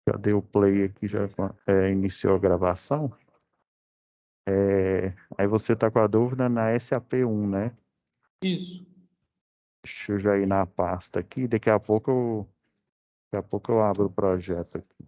Já dei o play aqui, já iniciou a gravação. Aí você está com a dúvida na SAP1, né? Isso. Deixa eu já ir na pasta aqui, daqui a pouco eu abro o projeto aqui.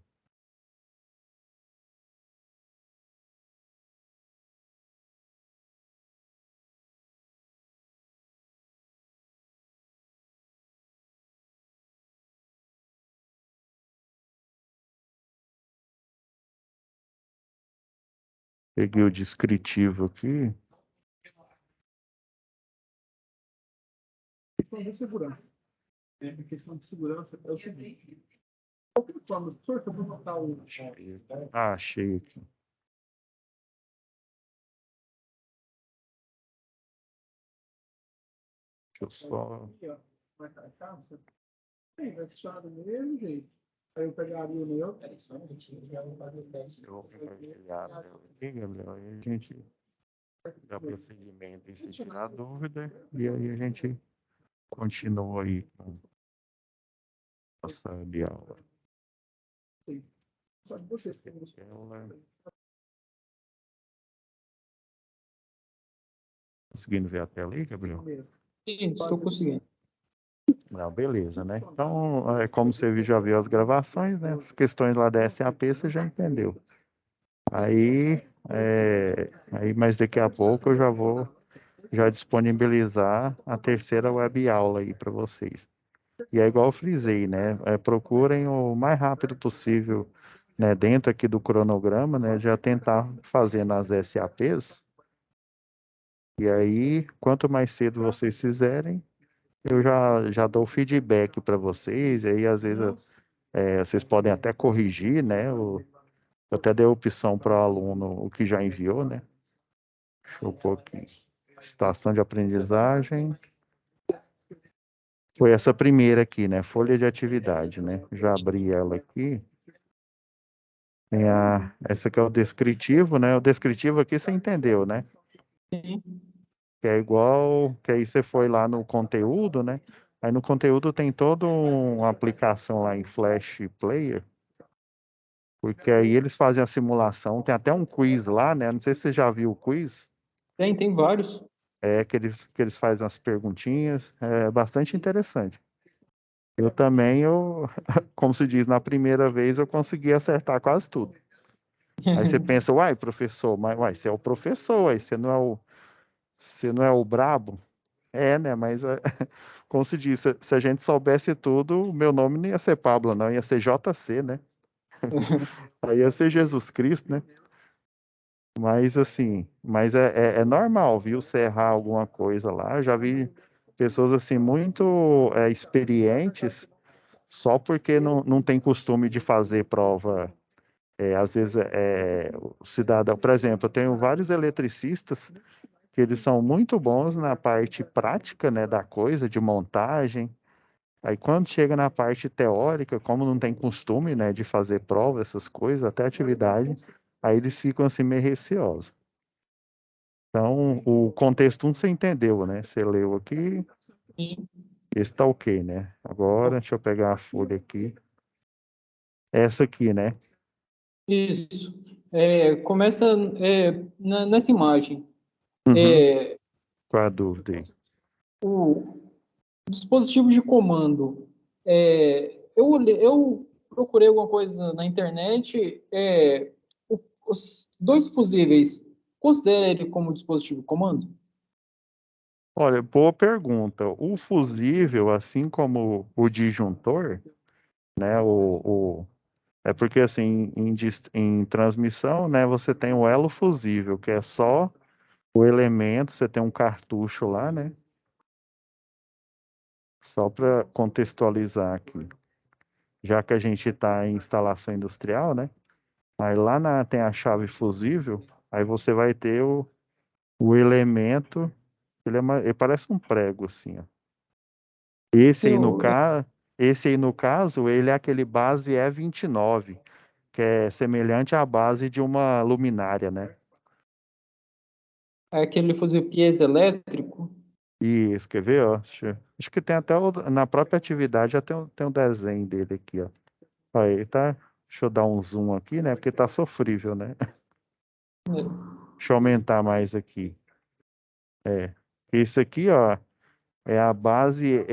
Peguei o descritivo aqui. Questão de segurança. A questão de segurança é o seguinte. Quando o senhor for botar o... Achei aqui. Deixa eu só... Vai carregar, você tem, vai funcionar do mesmo jeito. Aí eu pegaria o meu. Eu vou compartilhar a tela aqui, Gabriel. Aí a gente dá prosseguimento e se tirar dúvida. E aí a gente continua aí com a sala de aula. Só que vocês Conseguindo ver a tela aí, Gabriel? Sim, estou conseguindo. Não, beleza, né? Então, como você já viu as gravações, né? As questões lá da SAP você já entendeu. Mas daqui a pouco eu já vou disponibilizar a terceira web aula aí para vocês. E é igual eu frisei, né? Procurem o mais rápido possível, né? Dentro aqui do cronograma, né? Já tentar fazer nas SAPs. E aí, quanto mais cedo vocês fizerem, eu já dou feedback para vocês. E aí, às vezes, vocês podem até corrigir, né? Eu até dei a opção para o aluno o que já enviou, né? Deixa eu pôr aqui. Situação de aprendizagem. Foi essa primeira aqui, né? Folha de atividade, né? Já abri ela aqui. Essa aqui é o descritivo, né? O descritivo aqui você entendeu, né? Sim. Que é igual, que aí você foi lá no conteúdo, né? Aí no conteúdo tem toda uma aplicação lá em Flash Player, porque aí eles fazem a simulação, tem até um quiz lá, né? Não sei se você já viu o quiz. Tem vários. Que eles fazem as perguntinhas, é bastante interessante. Como se diz, na primeira vez eu consegui acertar quase tudo. Aí você pensa, uai, professor, mas uai, você é o professor, aí você não é o brabo? Né? Mas, como se diz, se a gente soubesse tudo, o meu nome não ia ser Pablo, não, ia ser JC, né? Aí ia ser Jesus Cristo, né? Mas, assim, é normal, viu, você errar alguma coisa lá. Eu já vi pessoas, assim, muito experientes, só porque não tem costume de fazer prova. Às vezes, o cidadão, por exemplo, eu tenho vários eletricistas que eles são muito bons na parte prática, né, da coisa, de montagem. Aí quando chega na parte teórica, como não tem costume, né, de fazer prova, essas coisas, até atividade, aí eles ficam assim meio receosos. Então, o contexto você entendeu, né? Você leu aqui, Sim. esse tá ok, né? Agora, deixa eu pegar a folha aqui. Essa aqui, né? Isso. Começa nessa imagem. Uhum. É, Qual a dúvida aí? o dispositivo de comando. Eu procurei alguma coisa na internet. Os dois fusíveis, considera ele como dispositivo de comando? Olha, boa pergunta. O fusível, assim como o disjuntor, né? É porque assim, em transmissão, né, você tem o elo fusível, que é só o elemento, você tem um cartucho lá, né? Só para contextualizar aqui. Já que a gente está em instalação industrial, né? Aí lá tem a chave fusível, aí você vai ter o elemento, ele parece um prego, assim, ó. Esse aí, Sim, no caso, ele é aquele base E29, que é semelhante à base de uma luminária, né? é aquele fusível piezoelétrico. Isso, quer ver, ó? Acho que tem até na própria atividade já tem um desenho dele aqui, ó. Aí, tá? Deixa eu dar um zoom aqui, né? Porque tá sofrível, né? É. Deixa eu aumentar mais aqui. Esse aqui, ó, é a base,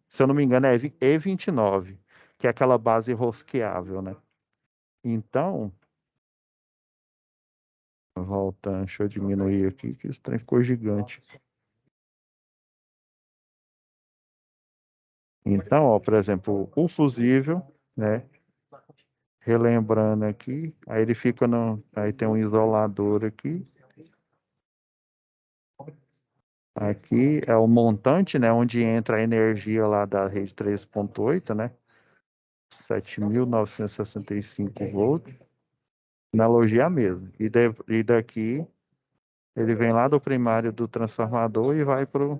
se eu não me engano, é E29, que é aquela base rosqueável, né? Então, voltando, deixa eu diminuir aqui, que esse trem ficou gigante. Então, ó, por exemplo, o fusível, né? Relembrando aqui, aí ele fica no. Aí tem um isolador aqui. Aqui é o montante, né? Onde entra a energia lá da rede 3.8, né? 7.965 volts. Analogia mesmo. E daqui ele vem lá do primário do transformador e vai para o.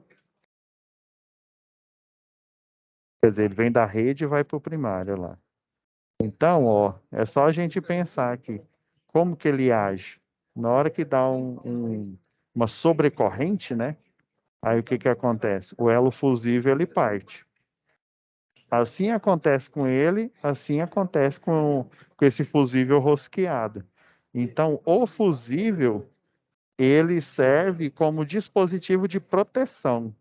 Quer dizer, ele vem da rede e vai para o primário lá. Então, ó, é só a gente pensar aqui como que ele age. Na hora que dá uma sobrecorrente, né? Aí o que que acontece? O elo fusível ele parte. Assim acontece com ele, assim acontece com esse fusível rosqueado. Então, o fusível ele serve como dispositivo de proteção.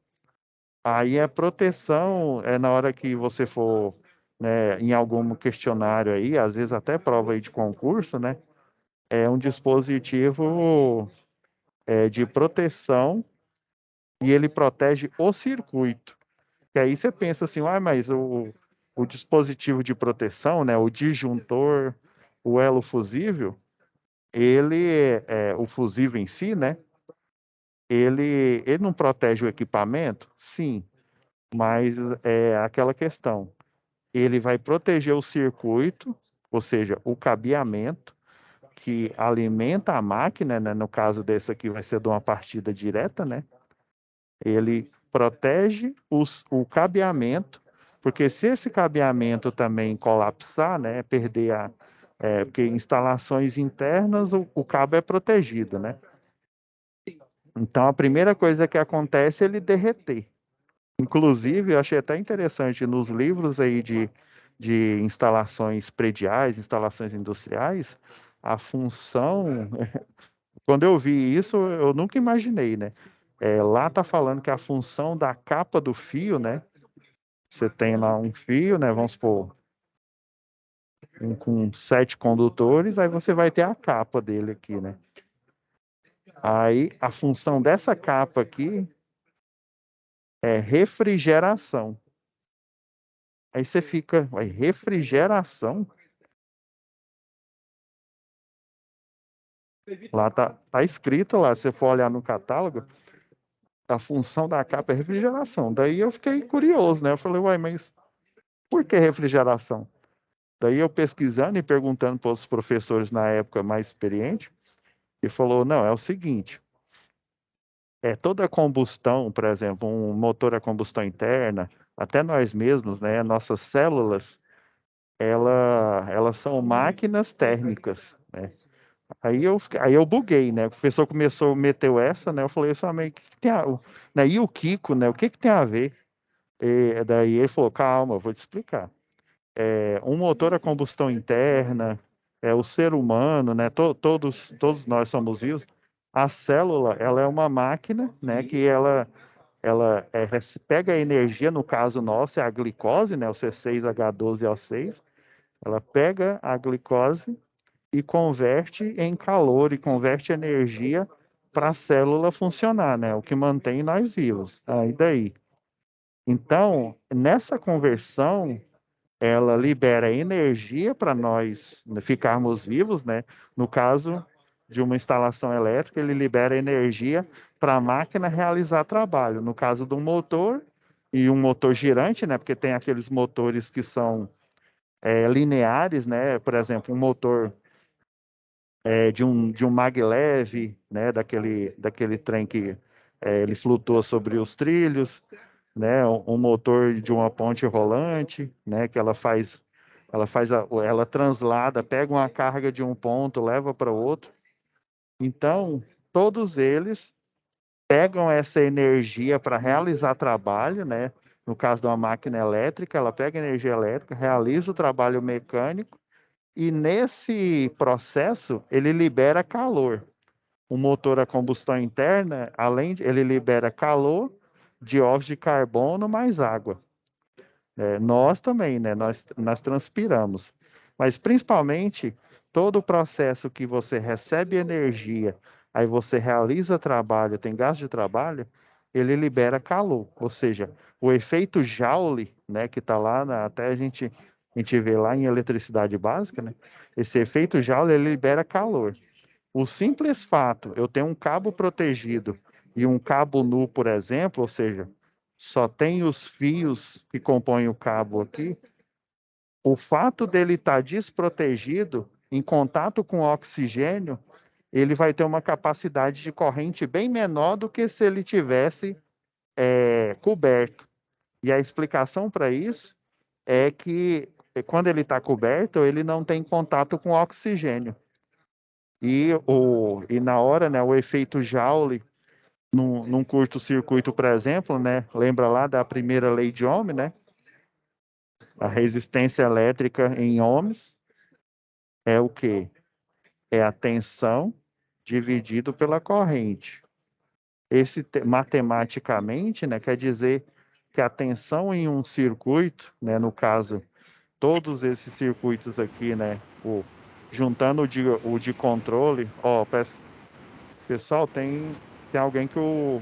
Aí a proteção é na hora que você for, né, em algum questionário aí, às vezes até prova aí de concurso, né? É um dispositivo de proteção e ele protege o circuito. E aí você pensa assim, ah, mas o dispositivo de proteção, né, o disjuntor, o elo fusível, o fusível em si, né? Ele não protege o equipamento? Sim, mas é aquela questão. Ele vai proteger o circuito, ou seja, o cabeamento, que alimenta a máquina, né? No caso desse aqui vai ser de uma partida direta, né? Ele protege o cabeamento, porque se esse cabeamento também colapsar, né? Porque instalações internas o cabo é protegido, né? Então a primeira coisa que acontece é ele derreter. Inclusive, eu achei até interessante nos livros aí de instalações prediais, instalações industriais, a função. Quando eu vi isso, eu nunca imaginei, né? Lá tá falando que a função da capa do fio, né? Você tem lá um fio, né? Vamos supor, com 7 condutores, aí você vai ter a capa dele aqui, né? Aí a função dessa capa aqui é refrigeração. Aí você fica, vai, refrigeração? Lá tá escrito lá, se você for olhar no catálogo, a função da capa é refrigeração. Daí eu fiquei curioso, né? Eu falei, uai, mas por que refrigeração? Daí eu pesquisando e perguntando para os professores na época mais experientes, e falou, não, é o seguinte, toda combustão, por exemplo, um motor a combustão interna, até nós mesmos, né, nossas células, elas são máquinas térmicas, né? Aí eu buguei, né? O professor começou, meteu essa, né? Eu falei assim, mas o que que tem né? E o Kiko, né? O que que tem a ver? E daí ele falou, calma, eu vou te explicar. Um motor a combustão interna, o ser humano, né? Todos nós somos vivos. A célula, ela é uma máquina, né? Que ela pega a energia, no caso nosso é a glicose, né? O C6H12O6. Ela pega a glicose e converte em calor e converte energia para a célula funcionar, né? O que mantém nós vivos. Aí daí. Então, nessa conversão, ela libera energia para nós ficarmos vivos, né? No caso de uma instalação elétrica, ele libera energia para a máquina realizar trabalho. No caso do motor e um motor girante, né? Porque tem aqueles motores que são lineares, né? Por exemplo, um motor de um maglev, né? Daquele trem que ele flutua sobre os trilhos, né? Um motor de uma ponte rolante, né? Que ela translada, pega uma carga de um ponto, leva para outro. Então, todos eles pegam essa energia para realizar trabalho, né? No caso de uma máquina elétrica, ela pega energia elétrica, realiza o trabalho mecânico e nesse processo ele libera calor. O motor a combustão interna, ele libera calor, dióxido de carbono mais água. Nós também, né? Nós transpiramos. Mas principalmente todo o processo que você recebe energia, aí você realiza trabalho, tem gasto de trabalho, ele libera calor. Ou seja, o efeito Joule, né, que está lá, até a gente vê lá em eletricidade básica, né? Esse efeito Joule, ele libera calor. O simples fato, eu tenho um cabo protegido e um cabo nu, por exemplo, ou seja, só tem os fios que compõem o cabo aqui, o fato dele estar desprotegido, em contato com oxigênio, ele vai ter uma capacidade de corrente bem menor do que se ele tivesse coberto. E a explicação para isso é que quando ele está coberto, ele não tem contato com oxigênio. E na hora, né, o efeito Joule, num curto-circuito, por exemplo, né, lembra lá da primeira lei de Ohm, né? A resistência elétrica em ohms é o quê? É a tensão dividido pela corrente. Matematicamente, né, quer dizer que a tensão em um circuito, né, no caso, todos esses circuitos aqui, né, juntando o de controle, pessoal, tem alguém que o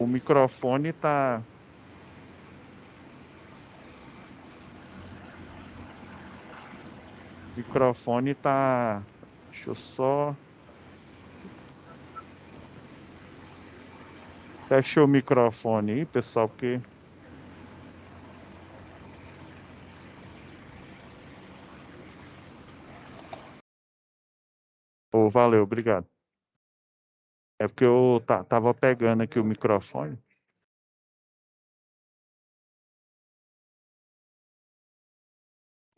microfone tá. Microfone tá. Deixa eu só. Fecha o microfone aí, pessoal, porque. Oh, valeu, obrigado. É porque eu tava pegando aqui o microfone.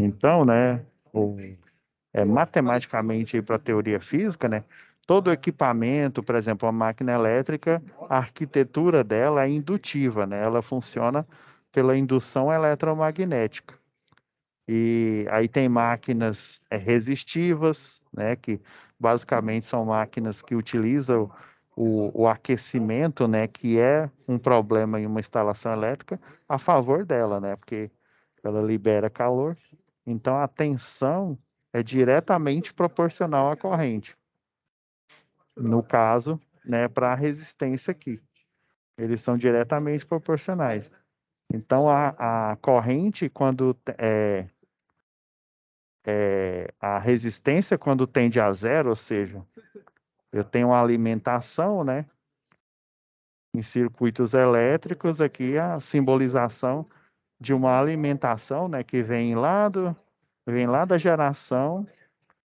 Então, né, matematicamente para a teoria física, né, todo equipamento, por exemplo, a máquina elétrica, a arquitetura dela é indutiva, né, ela funciona pela indução eletromagnética. E aí tem máquinas resistivas, né, que basicamente são máquinas que utilizam o aquecimento, né, que é um problema em uma instalação elétrica, a favor dela, né, porque ela libera calor. Então a tensão é diretamente proporcional à corrente. No caso, né, para a resistência aqui, eles são diretamente proporcionais. Então a corrente, quando a resistência quando tende a zero, ou seja, eu tenho uma alimentação, né? Em circuitos elétricos, aqui a simbolização de uma alimentação, né? Que vem lá da geração,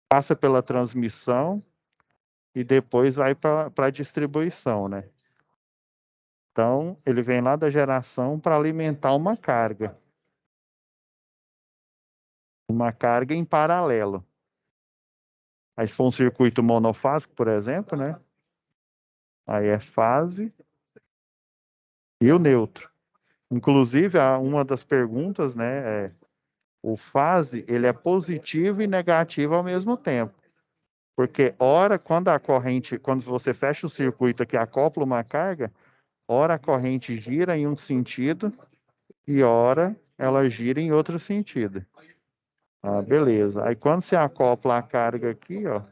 passa pela transmissão e depois vai para a distribuição, né? Então, ele vem lá da geração para alimentar uma carga em paralelo. Aí, se for um circuito monofásico, por exemplo, né? Aí é fase e o neutro. Inclusive, uma das perguntas, né, o fase, ele é positivo e negativo ao mesmo tempo. Porque quando você fecha o circuito que acopla uma carga, ora a corrente gira em um sentido e ora ela gira em outro sentido. Ah, beleza. Aí quando você acopla a carga aqui, ó,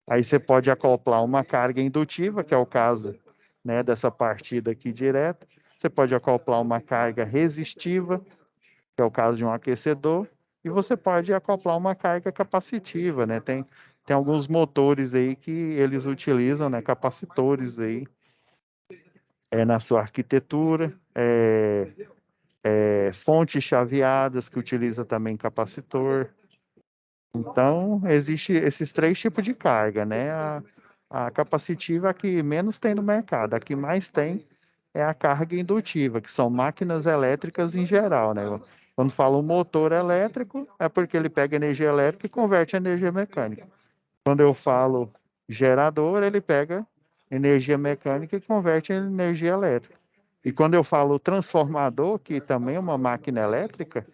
aí você pode acoplar uma carga indutiva, que é o caso, né, dessa partida aqui direta. Você pode acoplar uma carga resistiva, que é o caso de um aquecedor, e você pode acoplar uma carga capacitiva, né? Tem alguns motores aí que eles utilizam, né, capacitores aí na sua arquitetura, fontes chaveadas que utiliza também capacitor. Então, existe esses três tipos de carga, né? A capacitiva é a que menos tem no mercado, a que mais tem é a carga indutiva, que são máquinas elétricas em geral, né? Quando falo motor elétrico, é porque ele pega energia elétrica e converte em energia mecânica. Quando eu falo gerador, ele pega energia mecânica e converte em energia elétrica. E quando eu falo transformador, que também é uma máquina elétrica,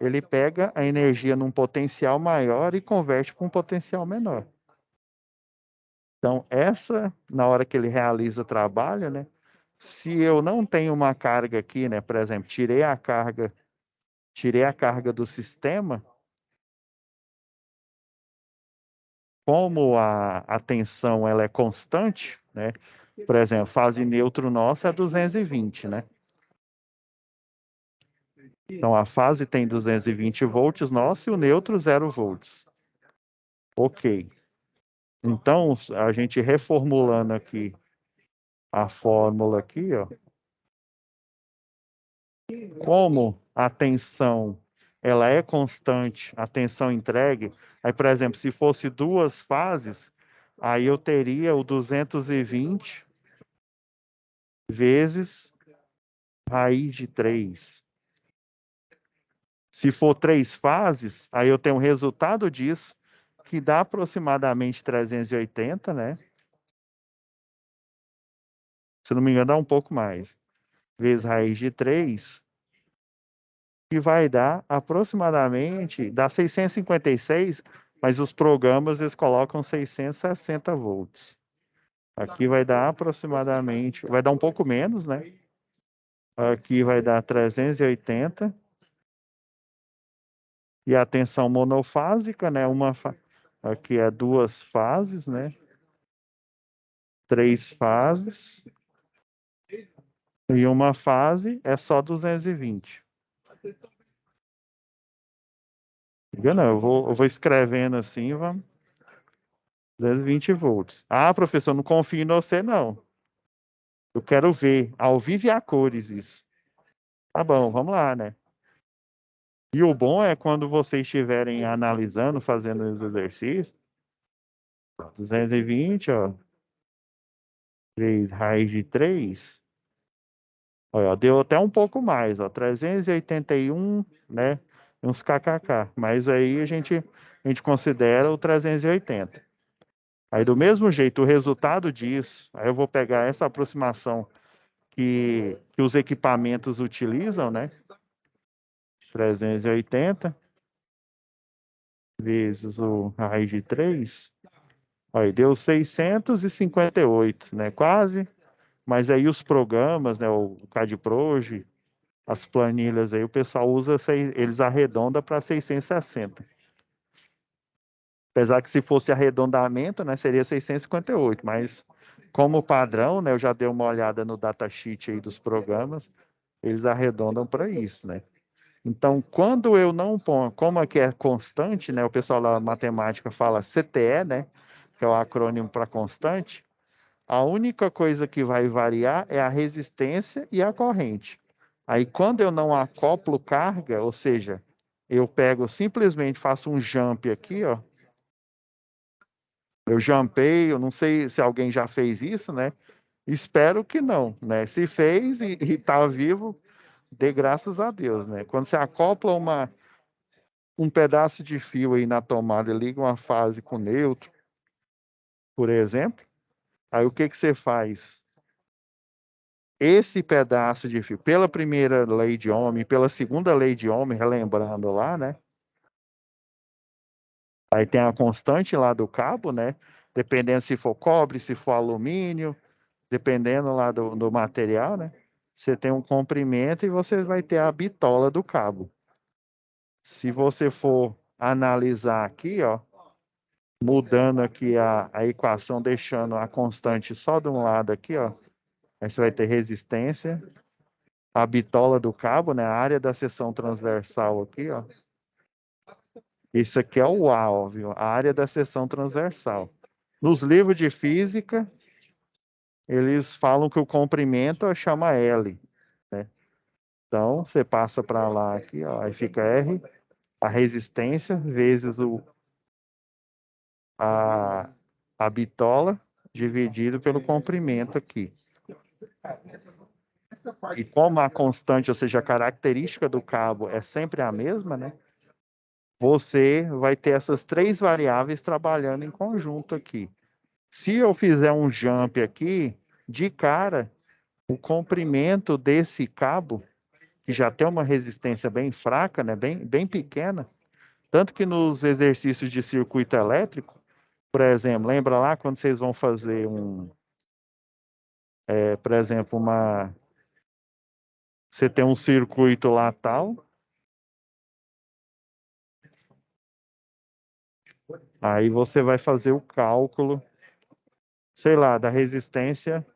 ele pega a energia num potencial maior e converte para um potencial menor. Então, na hora que ele realiza o trabalho, né? Se eu não tenho uma carga aqui, né? Por exemplo, tirei a carga do sistema, como a tensão ela é constante, né? Por exemplo, fase neutro nossa é 220, né? Então, a fase tem 220 volts nossa e o neutro 0 volts. Ok. Então, a gente reformulando aqui a fórmula aqui, ó. Como a tensão ela é constante, a tensão entregue, aí, por exemplo, se fosse duas fases, aí eu teria o 220 vezes raiz de 3. Se for 3 fases, aí eu tenho o resultado disso, que dá aproximadamente 380, né? Se não me engano, dá um pouco mais. Vezes raiz de 3, que vai dar aproximadamente, dá 656, mas os programas eles colocam 660 volts. Aqui vai dar aproximadamente, vai dar um pouco menos, né? Aqui vai dar 380. E a tensão monofásica, né? Aqui é 2 fases, né? 3 fases. E uma fase é só 220. Eu vou escrevendo assim, vamos. 220 volts. Ah, professor, não confio em você, não. Eu quero ver, ao vivo e a cores isso. Tá bom, vamos lá, né? E o bom é quando vocês estiverem analisando, fazendo os exercícios, 220, ó. 3 raiz de 3. Olha, deu até um pouco mais, ó. 381, né? Uns kkk. Mas aí a gente considera o 380. Aí, do mesmo jeito, o resultado disso, aí eu vou pegar essa aproximação que os equipamentos utilizam, né? 380 vezes a raiz de 3. Aí deu 658, né? Quase. Mas aí os programas, né? O CADPROG, as planilhas aí, o pessoal usa, eles arredondam para 660. Apesar que se fosse arredondamento, né? Seria 658, mas como padrão, né? Eu já dei uma olhada no datasheet aí dos programas, eles arredondam para isso, né? Então, quando eu não ponho, como aqui é constante, né? O pessoal da matemática fala CTE, né? Que é o acrônimo para constante. A única coisa que vai variar é a resistência e a corrente. Aí, quando eu não acoplo carga, ou seja, eu pego simplesmente faço um jump aqui, ó. Eu jumpei, eu não sei se alguém já fez isso, né? Espero que não, né? Se fez e está vivo, dê graças a Deus, né? Quando você acopla um pedaço de fio aí na tomada, liga uma fase com neutro, por exemplo, aí o que você faz? Esse pedaço de fio, pela primeira lei de Ohm, pela segunda lei de Ohm, relembrando lá, né? Aí tem a constante lá do cabo, né? Dependendo se for cobre, se for alumínio, dependendo lá do material, né? Você tem um comprimento e você vai ter a bitola do cabo. Se você for analisar aqui, ó, mudando aqui a equação, deixando a constante só de um lado aqui, ó, aí você vai ter resistência, a bitola do cabo, né? A área da seção transversal aqui, ó. Isso aqui é o A, óbvio, a área da seção transversal. Nos livros de física, eles falam que o comprimento chama L, né? Então, você passa para lá aqui, ó, aí fica R, a resistência vezes a, a bitola dividido pelo comprimento aqui. E como a constante, ou seja, a característica do cabo é sempre a mesma, né? Você vai ter essas 3 variáveis trabalhando em conjunto aqui. Se eu fizer um jump aqui, de cara, o comprimento desse cabo que já tem uma resistência bem fraca, né, bem pequena, tanto que nos exercícios de circuito elétrico, por exemplo, lembra lá quando vocês vão fazer por exemplo, você tem um circuito lá tal, aí você vai fazer o cálculo, sei lá, da resistência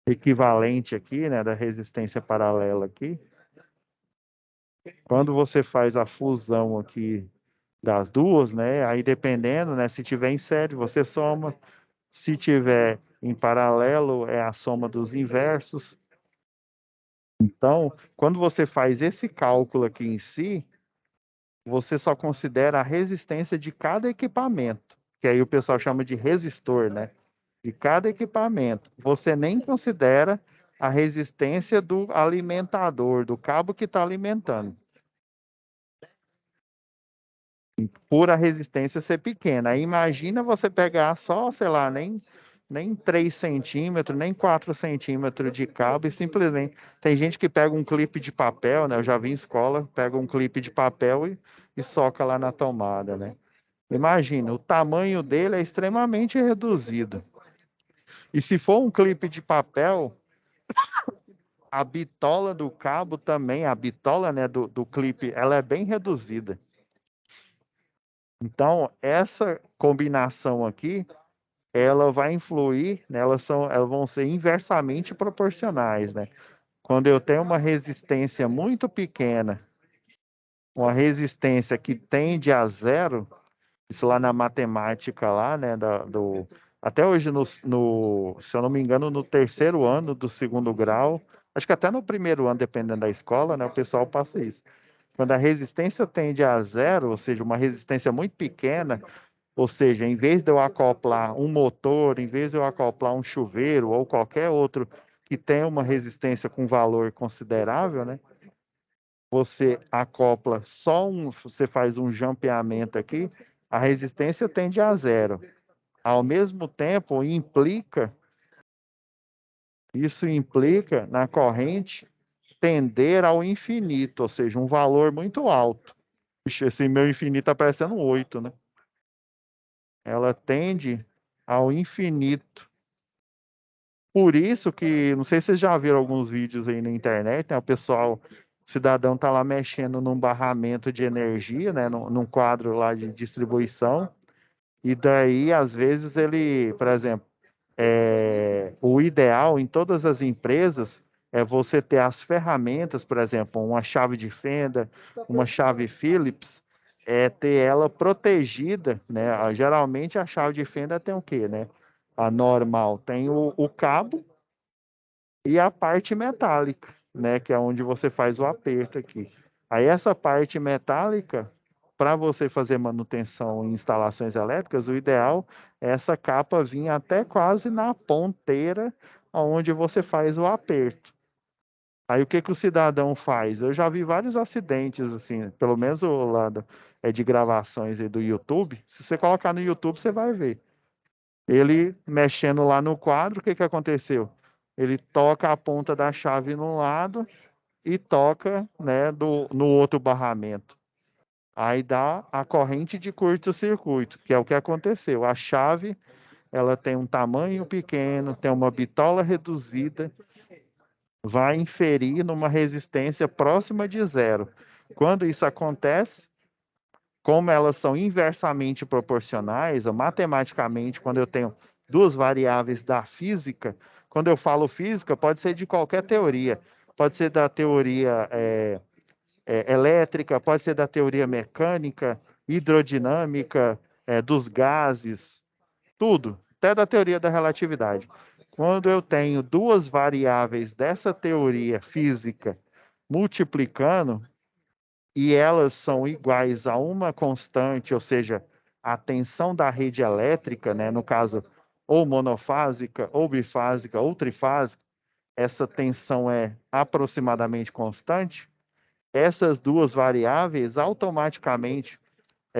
equivalente aqui, né, da resistência paralela aqui. Quando você faz a fusão aqui das duas, né, aí dependendo, né, se tiver em série, você soma, se tiver em paralelo, é a soma dos inversos. Então, quando você faz esse cálculo aqui em si, você só considera a resistência de cada equipamento, que aí o pessoal chama de resistor, né? De cada equipamento. Você nem considera a resistência do alimentador, do cabo que está alimentando. Por a resistência ser pequena. Aí imagina você pegar só, sei lá, nem 3 centímetros, nem 4 centímetros de cabo e simplesmente. Tem gente que pega um clipe de papel, né? Eu já vi em escola, pega um clipe de papel e soca lá na tomada, né? Imagina, o tamanho dele é extremamente reduzido. E se for um clipe de papel, a bitola do cabo também, a bitola, né, do clipe, ela é bem reduzida. Então, essa combinação aqui, ela vai influir, né, elas vão ser inversamente proporcionais, né? Quando eu tenho uma resistência muito pequena, uma resistência que tende a zero, isso lá na matemática lá, né, até hoje se eu não me engano, no terceiro ano do segundo grau, acho que até no primeiro ano, dependendo da escola, né, o pessoal passa isso. Quando a resistência tende a zero, ou seja, uma resistência muito pequena, ou seja, em vez de eu acoplar um motor, em vez de eu acoplar um chuveiro ou qualquer outro que tenha uma resistência com valor considerável, né? Você acopla você faz um jampeamento aqui, a resistência tende a zero. Ao mesmo tempo, isso implica na corrente tender ao infinito, ou seja, um valor muito alto. Ixi, esse meu infinito está parecendo um 8, né? Ela tende ao infinito. Por isso que, não sei se vocês já viram alguns vídeos aí na internet, né? O cidadão tá lá mexendo num barramento de energia, né? Num quadro lá de distribuição, e daí, às vezes, ele, por exemplo, o ideal em todas as empresas é você ter as ferramentas, por exemplo, uma chave de fenda, uma chave Phillips, ter ela protegida, né? Geralmente a chave de fenda tem o quê, né? A normal tem o cabo e a parte metálica, né? Que é onde você faz o aperto aqui. Aí essa parte metálica, para você fazer manutenção em instalações elétricas, o ideal é essa capa vir até quase na ponteira onde você faz o aperto. Aí o que que o cidadão faz? Eu já vi vários acidentes, assim, pelo menos o lado de gravações aí do YouTube. Se você colocar no YouTube, você vai ver. Ele mexendo lá no quadro, o que que aconteceu? Ele toca a ponta da chave num lado e toca, né, no outro barramento. Aí dá a corrente de curto-circuito, que é o que aconteceu. A chave, ela tem um tamanho pequeno, tem uma bitola reduzida, vai inferir numa resistência próxima de zero. Quando isso acontece, como elas são inversamente proporcionais, ou matematicamente, quando eu tenho duas variáveis da física, quando eu falo física, pode ser de qualquer teoria. Pode ser da teoria elétrica, pode ser da teoria mecânica, hidrodinâmica, dos gases, tudo, até da teoria da relatividade. Quando eu tenho duas variáveis dessa teoria física multiplicando, e elas são iguais a uma constante, ou seja, a tensão da rede elétrica, né, no caso, ou monofásica, ou bifásica, ou trifásica, essa tensão é aproximadamente constante, essas duas variáveis automaticamente,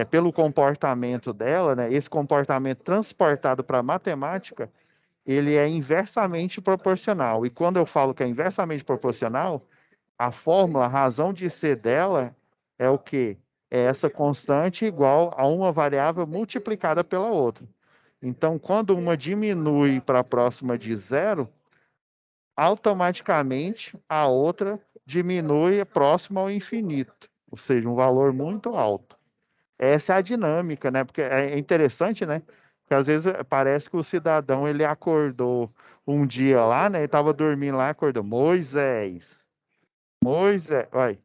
pelo comportamento dela, né, esse comportamento transportado para a matemática, ele é inversamente proporcional. E quando eu falo que é inversamente proporcional, a fórmula, a razão de ser dela é o quê? É essa constante igual a uma variável multiplicada pela outra. Então, quando uma diminui para a próxima de zero, automaticamente a outra diminui próximo ao infinito, ou seja, um valor muito alto. Essa é a dinâmica, né? Porque é interessante, né? Porque às vezes parece que o cidadão ele acordou um dia lá, né? Ele estava dormindo lá, acordou. Moisés, vai.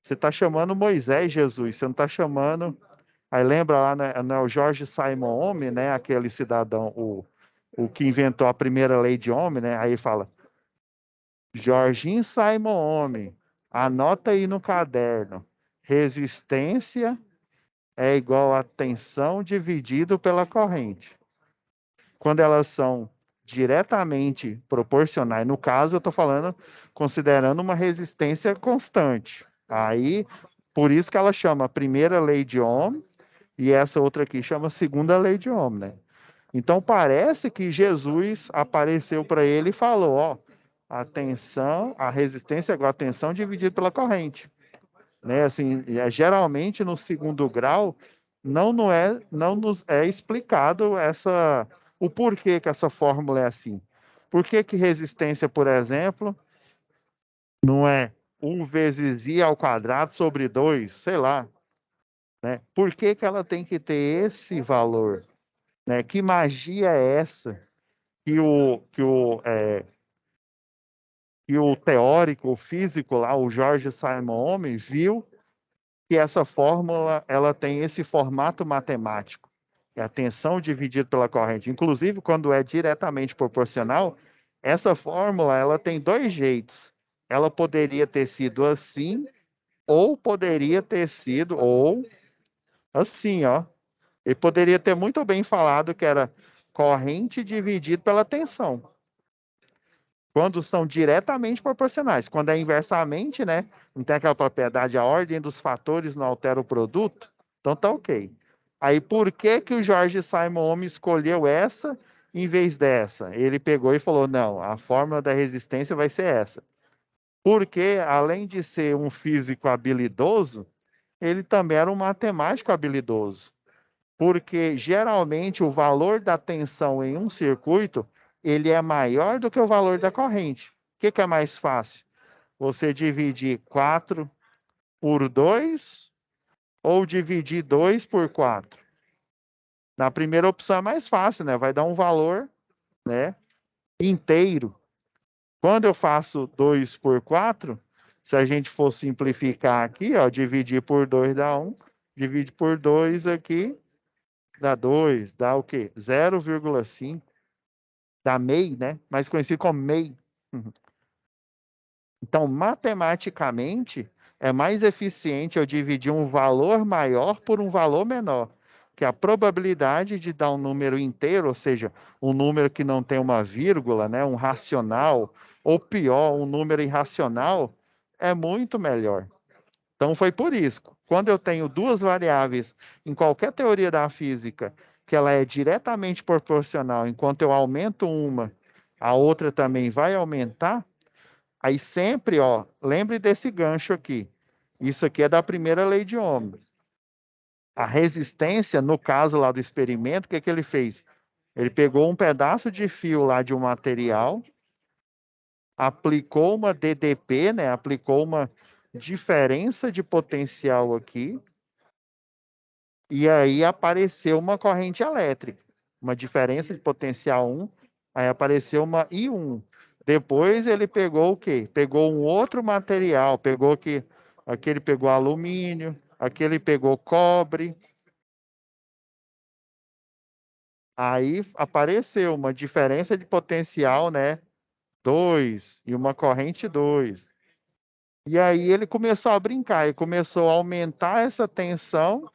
Você está chamando Moisés, Jesus, você não está chamando. Aí lembra lá, né, não é o Jorge Simon Homem, né? Aquele cidadão, o que inventou a primeira lei de homem, né? Aí fala, Jorginho Simon Homem, anota aí no caderno. Resistência é igual a tensão dividido pela corrente. Quando elas são diretamente proporcionais, no caso eu estou falando considerando uma resistência constante. Aí, por isso que ela chama a primeira lei de Ohm e essa outra aqui chama segunda lei de Ohm, né? Então parece que Jesus apareceu para ele e falou, ó, a tensão, a resistência é igual a tensão dividida pela corrente, né? Assim, geralmente no segundo grau não nos é explicado o porquê que essa fórmula é assim. Por que que resistência, por exemplo, não é 1 vezes I ao quadrado sobre 2, sei lá, né? Por que que ela tem que ter esse valor, né? Que magia é essa que o teórico, o físico lá, o George Simon Ohm, viu que essa fórmula ela tem esse formato matemático, é a tensão dividida pela corrente. Inclusive, quando é diretamente proporcional, essa fórmula ela tem dois jeitos. Ela poderia ter sido assim, ou poderia ter sido, ou assim, ó. Ele poderia ter muito bem falado que era corrente dividida pela tensão. Quando são diretamente proporcionais. Quando é inversamente, né? Não tem aquela propriedade, a ordem dos fatores não altera o produto. Então tá ok. Aí por que que o Jorge Simon Ohm escolheu essa em vez dessa? Ele pegou e falou, não, a fórmula da resistência vai ser essa. Porque, além de ser um físico habilidoso, ele também era um matemático habilidoso. Porque, geralmente, o valor da tensão em um circuito ele é maior do que o valor da corrente. O que que é mais fácil? Você dividir 4 por 2 ou dividir 2 por 4? Na primeira opção é mais fácil, né? Vai dar um valor, né, inteiro. Quando eu faço 2 por 4, se a gente for simplificar aqui, ó, dividir por 2 dá 1, divide por 2 aqui, dá 2, dá o quê? 0,5, dá MEI, né? Mais conhecido como MEI. Então, matematicamente, é mais eficiente eu dividir um valor maior por um valor menor, que a probabilidade de dar um número inteiro, ou seja, um número que não tem uma vírgula, né, um racional, ou pior, um número irracional, é muito melhor. Então, foi por isso. Quando eu tenho duas variáveis em qualquer teoria da física, que ela é diretamente proporcional, enquanto eu aumento uma, a outra também vai aumentar. Aí sempre, ó, lembre desse gancho aqui. Isso aqui é da primeira lei de Ohm. A resistência, no caso lá do experimento, o que que ele fez? Ele pegou um pedaço de fio lá de um material, aplicou uma DDP, né? Aplicou uma diferença de potencial aqui, e aí apareceu uma corrente elétrica, uma diferença de potencial 1, aí apareceu uma I1. Depois ele pegou o quê? Pegou um outro material, pegou que aquele pegou alumínio, aquele pegou cobre. Aí apareceu uma diferença de potencial, né? 2 e uma corrente 2. E aí ele começou a brincar, e começou a aumentar essa tensão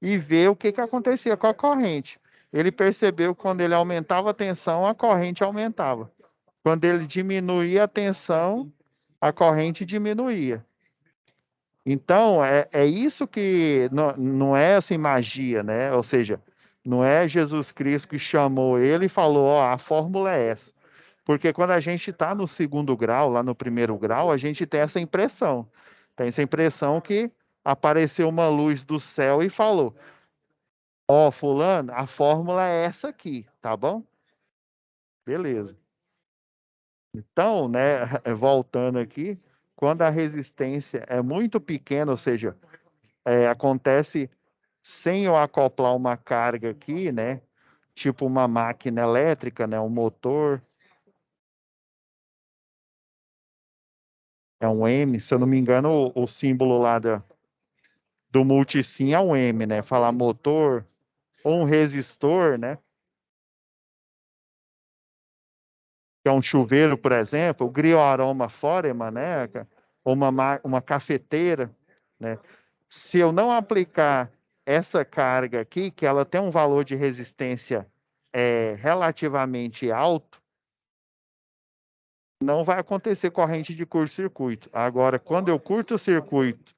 e ver o que que acontecia com a corrente. Ele percebeu que quando ele aumentava a tensão, a corrente aumentava. Quando ele diminuía a tensão, a corrente diminuía. Então, é isso que não é assim magia, né? Ou seja, Não é Jesus Cristo que chamou ele e falou, ó, a fórmula é essa. Porque quando a gente está no segundo grau, lá no primeiro grau, a gente tem essa impressão. Tem essa impressão que apareceu uma luz do céu e falou, ó, fulano, a fórmula é essa aqui, tá bom? Beleza. Então, né, voltando aqui, quando a resistência é muito pequena, ou seja, acontece sem eu acoplar uma carga aqui, né, tipo uma máquina elétrica, né, um motor, é um M, se eu não me engano, o símbolo lá do multissim é um M, né, falar motor, ou um resistor, né, que é um chuveiro, por exemplo, o Grioaroma Foreman, né, ou uma cafeteira, né, se eu não aplicar essa carga aqui, que ela tem um valor de resistência relativamente alto, não vai acontecer corrente de curto-circuito. Agora, quando eu curto o circuito,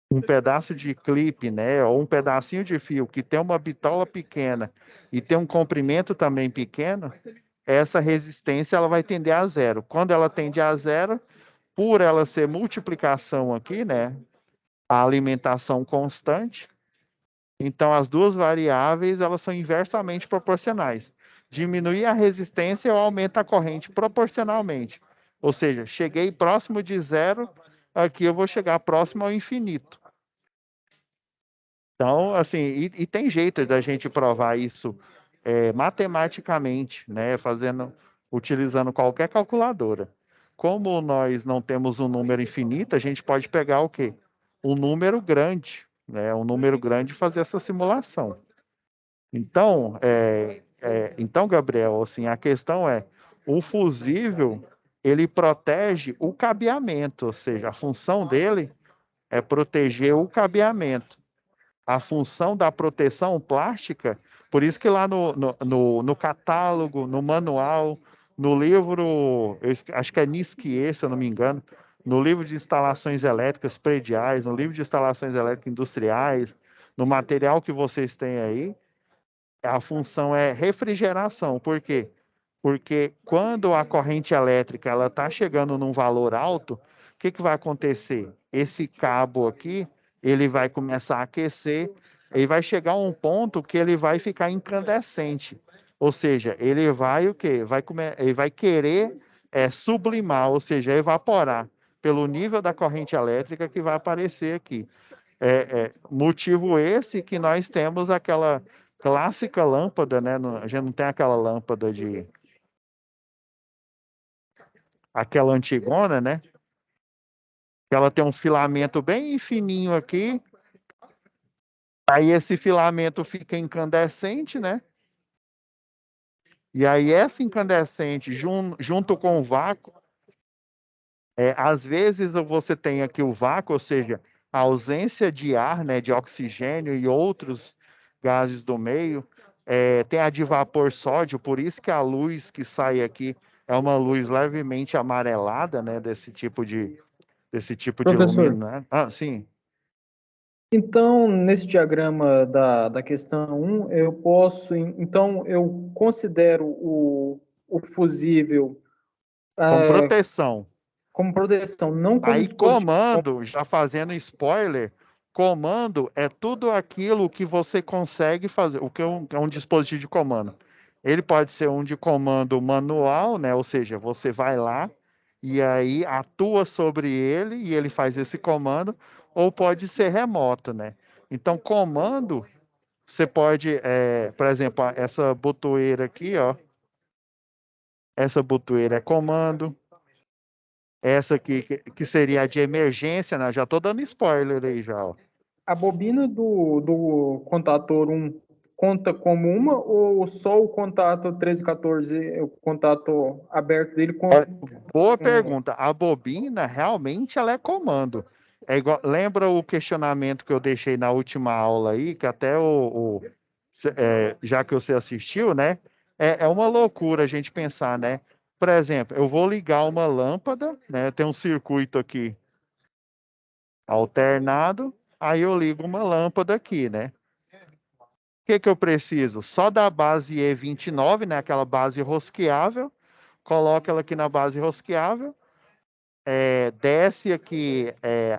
um pedaço de clipe, né, ou um pedacinho de fio que tem uma bitola pequena e tem um comprimento também pequeno, essa resistência ela vai tender a zero. Quando ela tende a zero, por ela ser multiplicação aqui, né, a alimentação constante, então as duas variáveis elas são inversamente proporcionais. Diminuir a resistência, eu aumento a corrente proporcionalmente. Ou seja, cheguei próximo de zero, aqui eu vou chegar próximo ao infinito. Então, assim, e tem jeito da gente provar isso matematicamente, né? Utilizando qualquer calculadora. Como nós não temos um número infinito, a gente pode pegar o quê? Um número grande, né? Um número grande e fazer essa simulação. Então, Gabriel, assim, a questão é, o fusível, ele protege o cabeamento, ou seja, a função dele é proteger o cabeamento. A função da proteção plástica, por isso que lá no catálogo, no manual, no livro, acho que é Nisquier, se eu não me engano, no livro de instalações elétricas prediais, no livro de instalações elétricas industriais, no material que vocês têm aí, a função é refrigeração. Por quê? Porque quando a corrente elétrica ela está chegando num valor alto, o que, que vai acontecer? Esse cabo aqui, ele vai começar a aquecer e vai chegar a um ponto que ele vai ficar incandescente. Ou seja, ele vai o quê? Ele vai querer sublimar, ou seja, evaporar pelo nível da corrente elétrica que vai aparecer aqui. Motivo esse que nós temos aquela clássica lâmpada, né? A gente não tem aquela lâmpada aquela antigona, né? Que ela tem um filamento bem fininho aqui. Aí esse filamento fica incandescente, né? E aí essa incandescente junto com o vácuo, às vezes você tem aqui o vácuo, ou seja, a ausência de ar, né, de oxigênio e outros gases do meio. Tem a de vapor sódio, por isso que a luz que sai aqui é uma luz levemente amarelada, né, desse tipo de Professor, luminária. Ah, sim. então, nesse diagrama da questão 1, eu posso, então, eu considero o fusível Com é, proteção. como proteção, não como Aí, dispositivo. comando, já fazendo spoiler, comando é tudo aquilo que você consegue fazer. O que é um dispositivo de comando? Ele pode ser um de comando manual, né? Ou seja, você vai lá e aí atua sobre ele e ele faz esse comando, ou pode ser remoto, né? Então, comando, você pode, por exemplo, essa botoeira aqui, ó. Essa botoeira é comando. Essa aqui, que seria a de emergência, né? Já estou dando spoiler aí já, ó. A bobina do contator 1 conta como uma ou só o contato 1314, o contato aberto dele Boa pergunta. A bobina, realmente, ela é comando. Lembra o questionamento que eu deixei na última aula aí, que até já que você assistiu, né? É uma loucura a gente pensar, né? Por exemplo, eu vou ligar uma lâmpada, né? Tem um circuito aqui alternado, aí eu ligo uma lâmpada aqui, né? que eu preciso? Só da base E29, né? Aquela base rosqueável. Coloca ela aqui na base rosqueável. Desce aqui,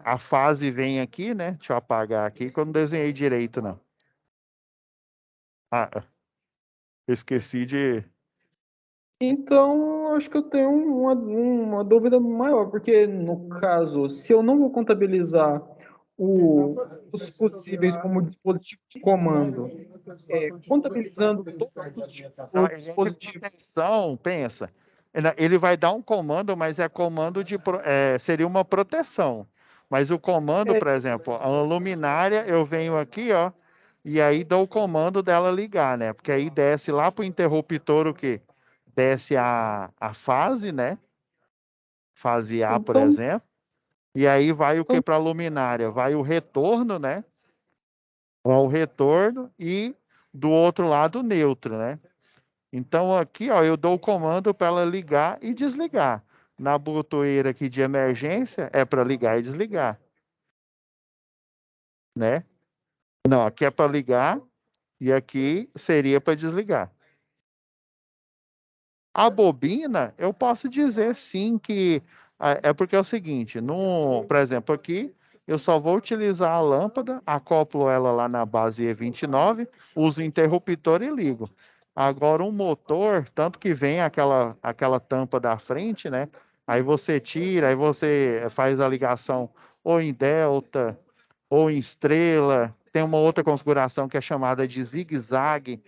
a fase vem aqui, né? Deixa eu apagar aqui, que eu não desenhei direito, não. Ah, esqueci de... Então, acho que eu tenho uma dúvida maior, porque no caso, se eu não vou contabilizar os fusíveis como dispositivo de comando, contabilizando todos os dispositivos. Proteção, pensa. Ele vai dar um comando, mas é comando seria uma proteção. Mas o comando, por exemplo, a luminária, eu venho aqui, ó, e aí dou o comando dela ligar, né? Porque aí desce lá para o interruptor o quê? Desce a fase, né? Fase A, por Então, exemplo. E aí vai o que então para a luminária? Vai o retorno, né? Vai o retorno e do outro lado o neutro, né? Então aqui, ó, eu dou o comando para ela ligar e desligar. Na botoeira aqui de emergência é para ligar e desligar, né? Não, aqui é para ligar e aqui seria para desligar. A bobina, eu posso dizer sim que é porque é o seguinte, por exemplo, aqui eu só vou utilizar a lâmpada, acoplo ela lá na base E29, uso o interruptor e ligo. Agora um motor, tanto que vem aquela tampa da frente, né? Aí você tira, aí você faz a ligação ou em delta ou em estrela. Tem uma outra configuração que é chamada de zigue-zague,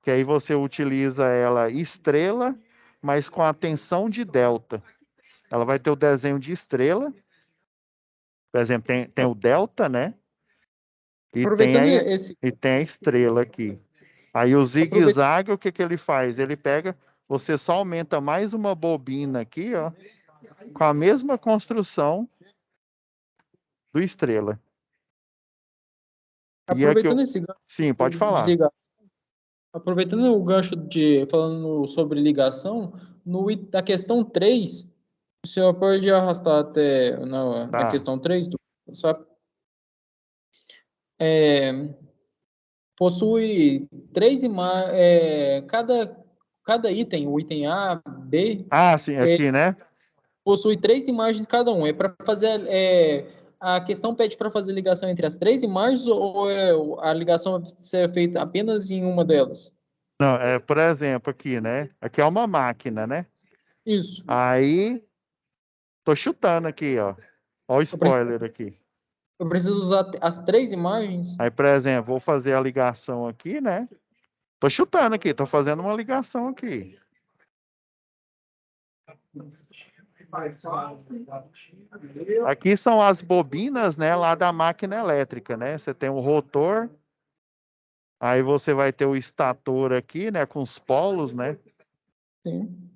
que aí você utiliza ela estrela, mas com a tensão de delta. Ela vai ter o desenho de estrela, por exemplo, tem o delta, né? E tem, aproveitando a, esse, e tem a estrela aqui. Aí o aproveitando zigue-zague, o que ele faz? Ele pega, você só aumenta mais uma bobina aqui, ó, com a mesma construção do estrela. E aqui, aproveitando esse gancho sim, pode de falar. ligação, aproveitando o gancho de falando sobre ligação, na questão 3, o senhor pode arrastar até na Tá. questão 3, sabe? É, possui três imagens, cada item, o item A, B, Ah, sim, aqui, né? possui três imagens cada um. É para fazer, a questão pede para fazer ligação entre as três imagens ou a ligação vai ser feita apenas em uma delas? Não, por exemplo, aqui, né? Aqui é uma máquina, né? Isso. Aí, tô chutando aqui, ó. Ó o Eu preciso, spoiler aqui. eu preciso usar as três imagens. Aí, por exemplo, vou fazer a ligação aqui, né? Tô chutando aqui, tô fazendo uma ligação aqui. Aqui são as bobinas, né, lá da máquina elétrica, né? Você tem o rotor, aí você vai ter o estator aqui, né, com os polos, né? Sim.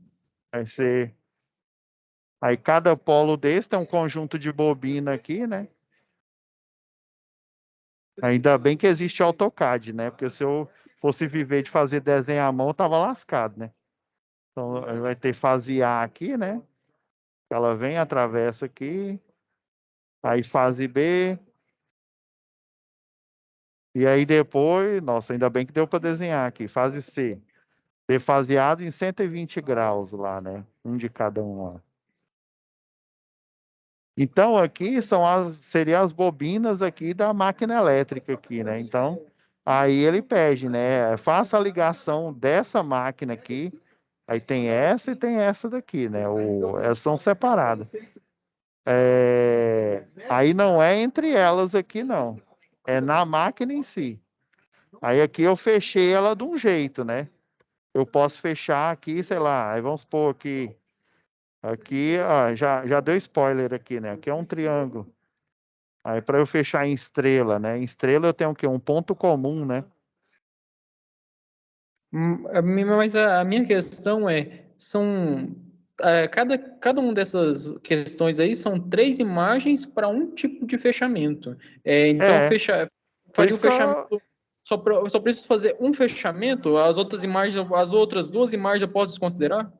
Aí cada polo desse tem um conjunto de bobina aqui, né? Ainda bem que existe AutoCAD, né? Porque se eu fosse viver de fazer desenho à mão, eu tava lascado, né? Então vai ter fase A aqui, né? Ela vem, atravessa aqui, aí fase B, e aí depois, nossa, ainda bem que deu para desenhar aqui, fase C. Defaseado em 120 graus lá, né? Um de cada um lá. Então aqui seriam as bobinas aqui da máquina elétrica aqui, né? Então aí ele pede, né? Faça a ligação dessa máquina aqui. Aí tem essa e tem essa daqui, né? Elas são separadas. Aí não é entre elas aqui, não. É na máquina em si. Aí aqui eu fechei ela de um jeito, né? Eu posso fechar aqui, sei lá, aí vamos supor aqui, ó, já deu spoiler aqui, né? Aqui é um triângulo. Aí para eu fechar em estrela, né? Em estrela eu tenho o quê? Um ponto comum, né? Mas a minha questão cada uma dessas questões aí são três imagens para um tipo de fechamento. Então, É, por faria o isso que fechamento, eu... eu só preciso fazer um fechamento, as outras imagens, as outras duas imagens eu posso desconsiderar?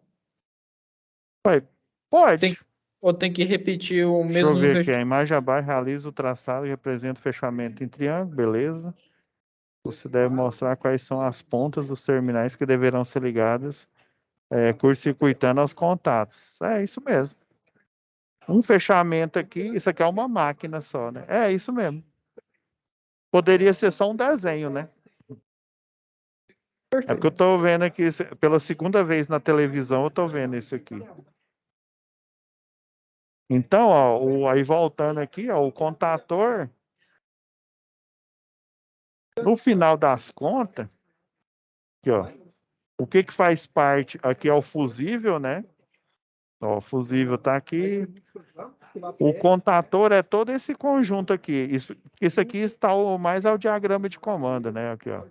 Ué, Tem, pode. ou tem que repetir o Deixa eu mesmo ver aqui. fechamento? A imagem abaixo realiza o traçado e representa o fechamento em triângulo, beleza. você deve mostrar quais são as pontas dos terminais que deverão ser ligadas, curto-circuitando aos contatos. É isso mesmo. Um fechamento aqui, isso aqui é uma máquina só, né? É isso mesmo. Poderia ser só um desenho, né? É porque eu estou vendo aqui, pela segunda vez na televisão, eu estou vendo isso aqui. Então, ó, aí voltando aqui, ó, o contator, no final das contas, aqui, ó, o que faz parte, aqui é o fusível, né? Ó, o fusível está aqui. O contator é todo esse conjunto aqui. Isso aqui está mais ao diagrama de comando, né? Aqui, ó.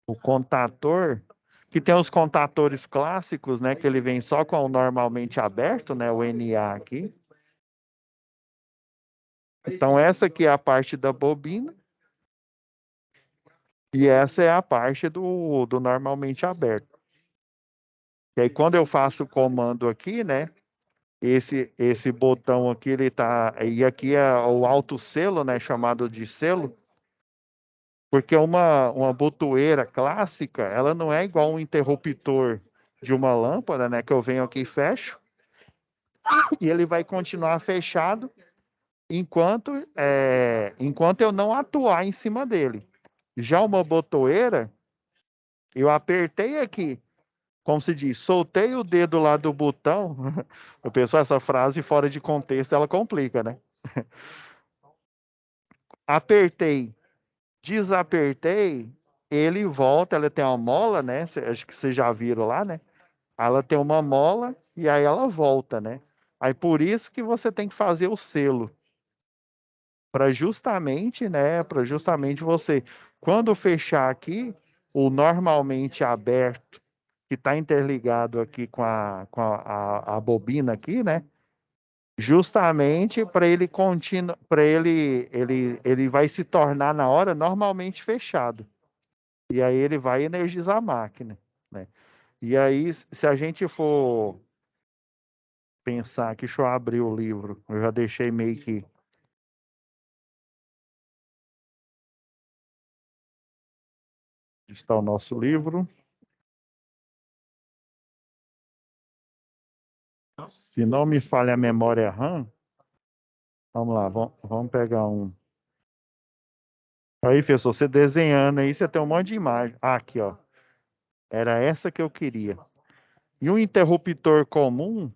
O contator, que tem os contatores clássicos, né? Que ele vem só com o normalmente aberto, né? O NA aqui. Então, essa aqui é a parte da bobina. E essa é a parte do normalmente aberto. E aí, quando eu faço o comando aqui, né? Esse botão aqui, ele tá... E aqui é o autosselo, né? Chamado de selo. Porque uma botoeira clássica, ela não é igual um interruptor de uma lâmpada, né? Que eu venho aqui e fecho. E ele vai continuar fechado enquanto eu não atuar em cima dele. Já uma botoeira, eu apertei aqui, como se diz, soltei o dedo lá do botão. Eu penso, essa frase fora de contexto, ela complica, né? Apertei, desapertei, ele volta, ela tem uma mola, né? Acho que vocês já viram lá, né? Ela tem uma mola e aí ela volta, né? Aí por isso que você tem que fazer o selo. Para justamente, né? Para justamente você, quando fechar aqui, o normalmente aberto, que está interligado aqui com a bobina aqui, né? Justamente para ele continuar, para ele vai se tornar na hora normalmente fechado. E aí ele vai energizar a máquina, né? E aí, se a gente for pensar aqui, deixa eu abrir o livro. Eu já deixei meio que... Está o nosso livro. Se não me falha a memória RAM, vamos lá, vamos pegar um. Aí, professor, você desenhando aí, você tem um monte de imagem. Ah, aqui, ó. Era essa que eu queria. E um interruptor comum,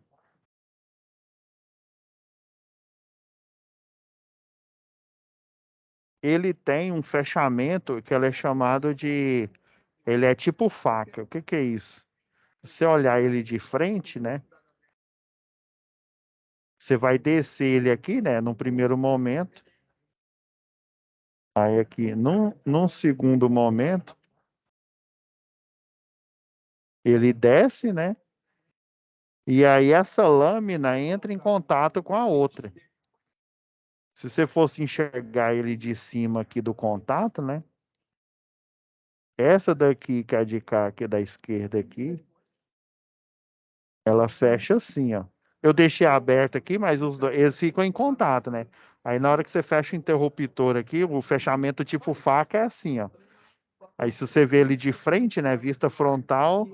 ele tem um fechamento que ele é chamado de... Ele é tipo faca. O que é isso? Se você olhar ele de frente, né? Você vai descer ele aqui, né? Num primeiro momento. Aí aqui, num segundo momento, ele desce, né? E aí essa lâmina entra em contato com a outra. Se você fosse enxergar ele de cima aqui do contato, né? Essa daqui, que é a de cá, que é da esquerda aqui, ela fecha assim, ó. Eu deixei aberto aqui, mas eles ficam em contato, né? Aí na hora que você fecha o interruptor aqui, o fechamento tipo faca é assim, ó. Aí se você vê ele de frente, né? Vista frontal,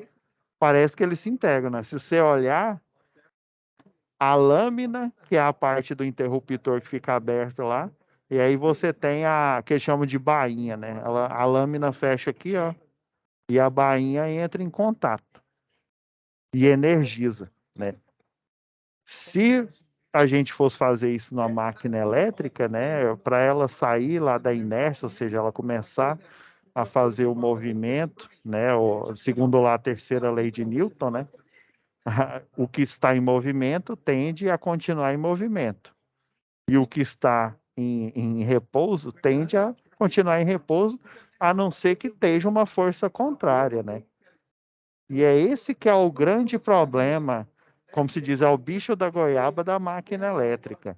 parece que eles se integram, né? Se você olhar, a lâmina, que é a parte do interruptor que fica aberto lá, e aí você tem a que chamam de bainha, né? A lâmina fecha aqui, ó, e a bainha entra em contato e energiza, né? Se a gente fosse fazer isso numa máquina elétrica, né, para ela sair lá da inércia, ou seja, ela começar a fazer o movimento, né, segundo lá a terceira lei de Newton, né, o que está em movimento tende a continuar em movimento. E o que está em repouso tende a continuar em repouso, a não ser que esteja uma força contrária, né? E é esse que é o grande problema, como se diz, é o bicho da goiaba da máquina elétrica.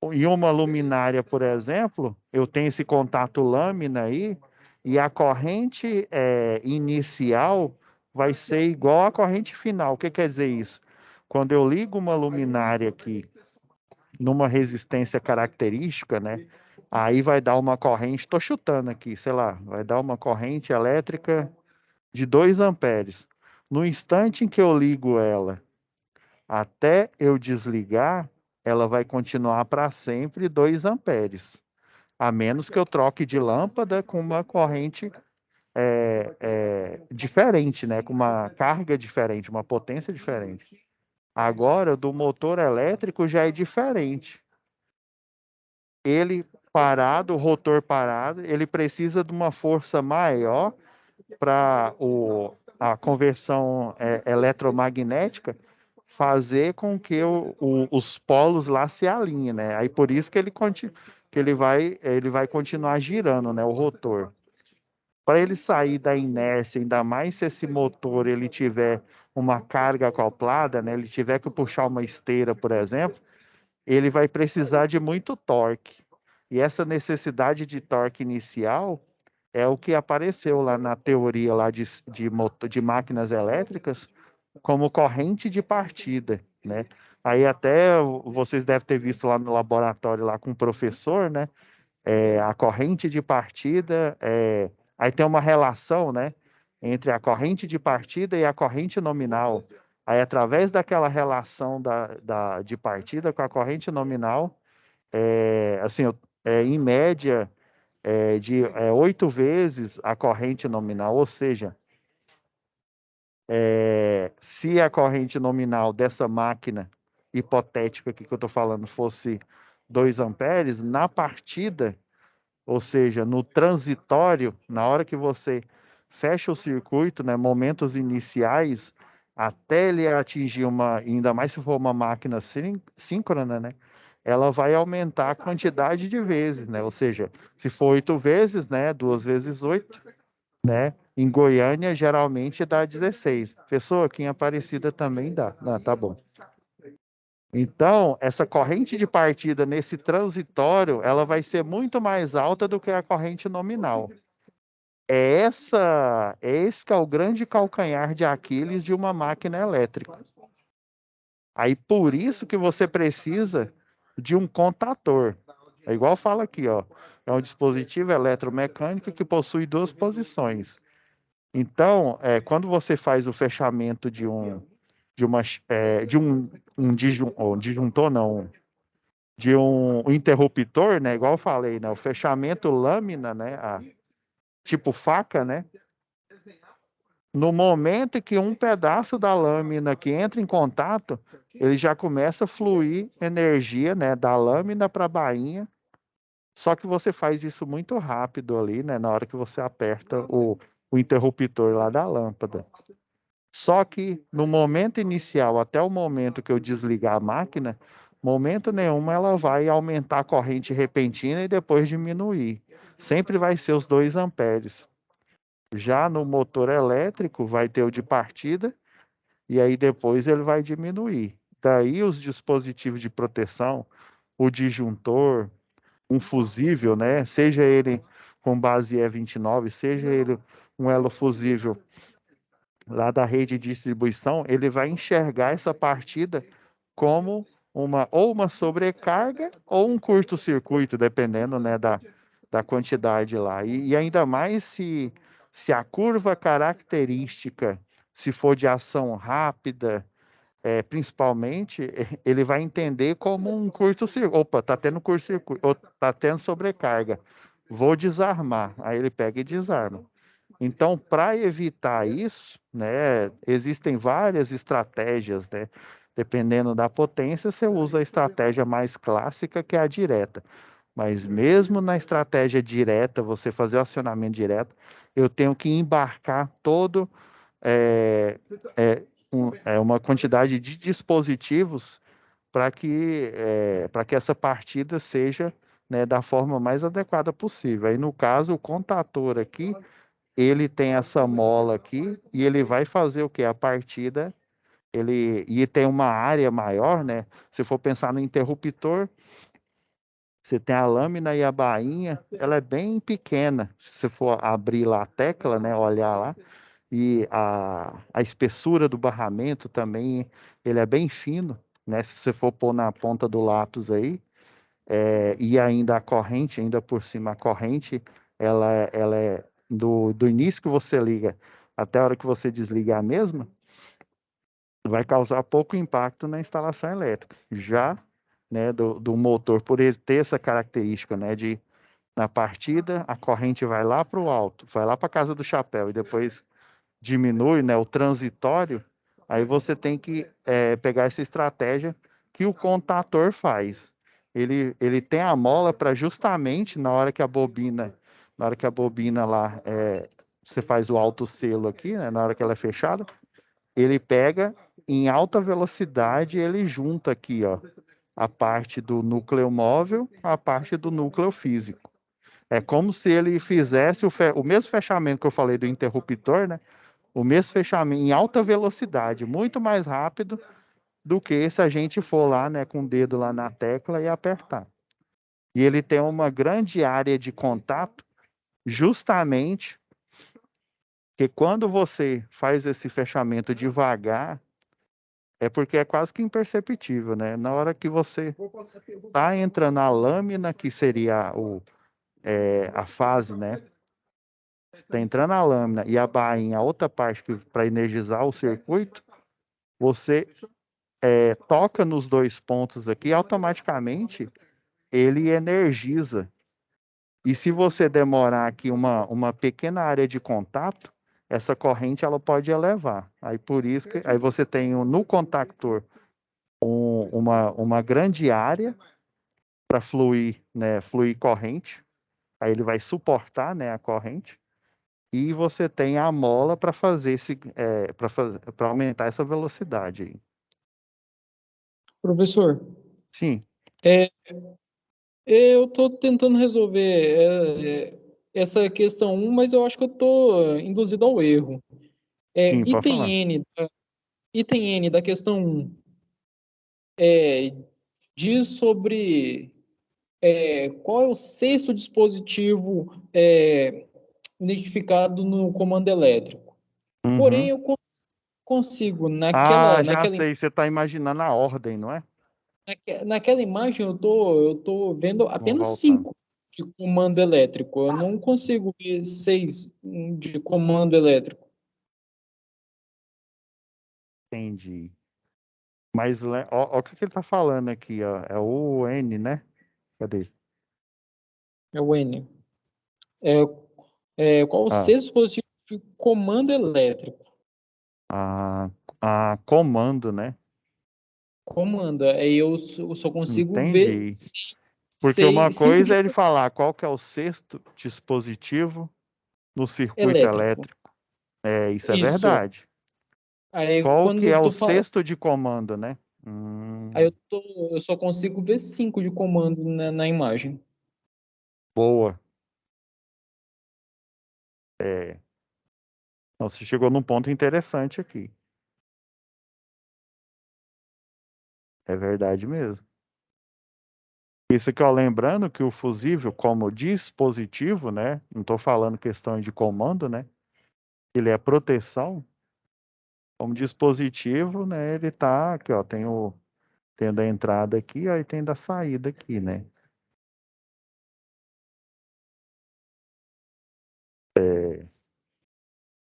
Em uma luminária, por exemplo, eu tenho esse contato lâmina aí, e a corrente inicial vai ser igual à corrente final. O que quer dizer isso? Quando eu ligo uma luminária aqui numa resistência característica, né, Aí vai dar uma corrente, estou chutando aqui, sei lá, vai dar uma corrente elétrica de 2 amperes. No instante em que eu ligo ela até eu desligar, ela vai continuar para sempre 2 amperes, a menos que eu troque de lâmpada com uma corrente diferente, né? Com uma carga diferente, uma potência diferente. Agora, do motor elétrico já é diferente. Ele parado, o rotor parado, ele precisa de uma força maior para a conversão eletromagnética fazer com que os polos lá se alinhem, né? Aí por isso que ele vai continuar girando, né? O rotor. Para ele sair da inércia, ainda mais se esse motor ele tiver uma carga acoplada, né? Ele tiver que puxar uma esteira, por exemplo, ele vai precisar de muito torque. E essa necessidade de torque inicial é o que apareceu lá na teoria lá de máquinas elétricas como corrente de partida, né? Aí até vocês devem ter visto lá no laboratório lá com o professor, né? A corrente de partida, aí tem uma relação, né? Entre a corrente de partida e a corrente nominal. Aí através daquela relação de partida com a corrente nominal, assim, em média, de 8 vezes a corrente nominal, ou seja, se a corrente nominal dessa máquina hipotética aqui que eu estou falando fosse 2 amperes, na partida, ou seja, no transitório, na hora que você fecha o circuito, né, momentos iniciais, até ele atingir ainda mais se for uma máquina síncrona, né, ela vai aumentar a quantidade de vezes, né, ou seja, se for 8 vezes, né, 2 vezes 8, né? Em Goiânia, geralmente dá 16. Pessoa, aqui em Aparecida também dá. Não, tá bom. Então, essa corrente de partida nesse transitório, ela vai ser muito mais alta do que a corrente nominal. Esse que é o grande calcanhar de Aquiles de uma máquina elétrica. Aí, por isso que você precisa de um contator. É igual fala aqui, ó. É um dispositivo eletromecânico que possui 2 posições. Então, quando você faz o fechamento disjuntor, não, de um interruptor, né? Igual eu falei, né? O fechamento lâmina, né? Tipo faca, né? No momento que um pedaço da lâmina que entra em contato, ele já começa a fluir energia, né? Da lâmina para a bainha. Só que você faz isso muito rápido ali, né? Na hora que você aperta o interruptor lá da lâmpada. Só que no momento inicial, até o momento que eu desligar a máquina, momento nenhum ela vai aumentar a corrente repentina e depois diminuir. Sempre vai ser os 2 amperes. Já no motor elétrico, vai ter o de partida e aí depois ele vai diminuir. Daí os dispositivos de proteção, o disjuntor, um fusível, né? Seja ele com base E29, seja ele um elo fusível lá da rede de distribuição, ele vai enxergar essa partida como ou uma sobrecarga ou um curto-circuito, dependendo, né, da quantidade lá. E ainda mais se a curva característica, se for de ação rápida, principalmente, ele vai entender como um curto-circuito. Opa, está tendo curto-circuito, está tendo sobrecarga. Vou desarmar. Aí ele pega e desarma. Então, para evitar isso, né, existem várias estratégias, né? Dependendo da potência, você usa a estratégia mais clássica, que é a direta. Mas mesmo na estratégia direta, você fazer o acionamento direto, eu tenho que embarcar todo é, uma quantidade de dispositivos para que essa partida seja, né, da forma mais adequada possível. Aí, no caso, o contator aqui, ele tem essa mola aqui e ele vai fazer o que? A partida, e tem uma área maior, né? Se for pensar no interruptor, você tem a lâmina e a bainha, ela é bem pequena. Se você for abrir lá a tecla, né? Olhar lá, e a espessura do barramento também, ele é bem fino, né? Se você for pôr na ponta do lápis aí, e ainda a corrente, ainda por cima a corrente, ela é do início que você liga até a hora que você desliga a mesma, vai causar pouco impacto na instalação elétrica. Já, né, do motor, por ele ter essa característica, né, de na partida a corrente vai lá para o alto, vai lá para a casa do chapéu e depois diminui, né, o transitório, aí você tem que pegar essa estratégia que o contator faz. Ele tem a mola para justamente na hora que a bobina lá, você faz o autosselo aqui, né, na hora que ela é fechada, ele pega em alta velocidade, ele junta aqui, ó, a parte do núcleo móvel com a parte do núcleo físico. É como se ele fizesse o mesmo fechamento que eu falei do interruptor, né? O mesmo fechamento em alta velocidade, muito mais rápido do que se a gente for lá, né, com o dedo lá na tecla e apertar. E ele tem uma grande área de contato, justamente que quando você faz esse fechamento devagar, é porque é quase que imperceptível, né? Na hora que você tá entrando na lâmina, que seria a fase, né? Está entrando a lâmina e a bainha, a outra parte para energizar o circuito, você toca nos dois pontos aqui, automaticamente ele energiza. E se você demorar aqui uma pequena área de contato, essa corrente ela pode elevar. Aí por isso que aí você tem no contactor uma grande área para fluir, né, fluir corrente. Aí ele vai suportar, né, a corrente. E você tem a mola para fazer para aumentar essa velocidade aí. Professor, Sim, é, eu estou tentando resolver essa questão 1, mas eu acho que eu estou induzido ao erro. sim, pode falar. Item N da questão 1 diz sobre qual é o sexto dispositivo identificado no comando elétrico. Porém, Uhum. eu consigo, Ah, já sei, você está imaginando a ordem, não é? naquela imagem, eu tô vendo Vamos apenas voltar. 5 de comando elétrico. Eu não consigo ver 6 de comando elétrico. Entendi. Mas ó, o que ele está falando aqui, ó. É o N, né? Cadê? É o N. É, qual o Ah, sexto dispositivo de comando elétrico? a, a comando, né? Comando. Aí eu só consigo ver Entendi. Porque uma 5 coisa de é ele falar qual que é o sexto dispositivo no circuito elétrico. elétrico. Isso é Isso. verdade. Aí Qual que quando é o tu fala, sexto de comando, né? aí eu só consigo ver 5 de comando na imagem. Boa. É. Então, você chegou num ponto interessante aqui. É verdade mesmo. Isso aqui, ó, lembrando que o fusível, como dispositivo, né? Não estou falando questão de comando, né? Ele é proteção. Como dispositivo, né? Ele tá aqui, ó. Tem da entrada aqui, ó, e tem da saída aqui, né?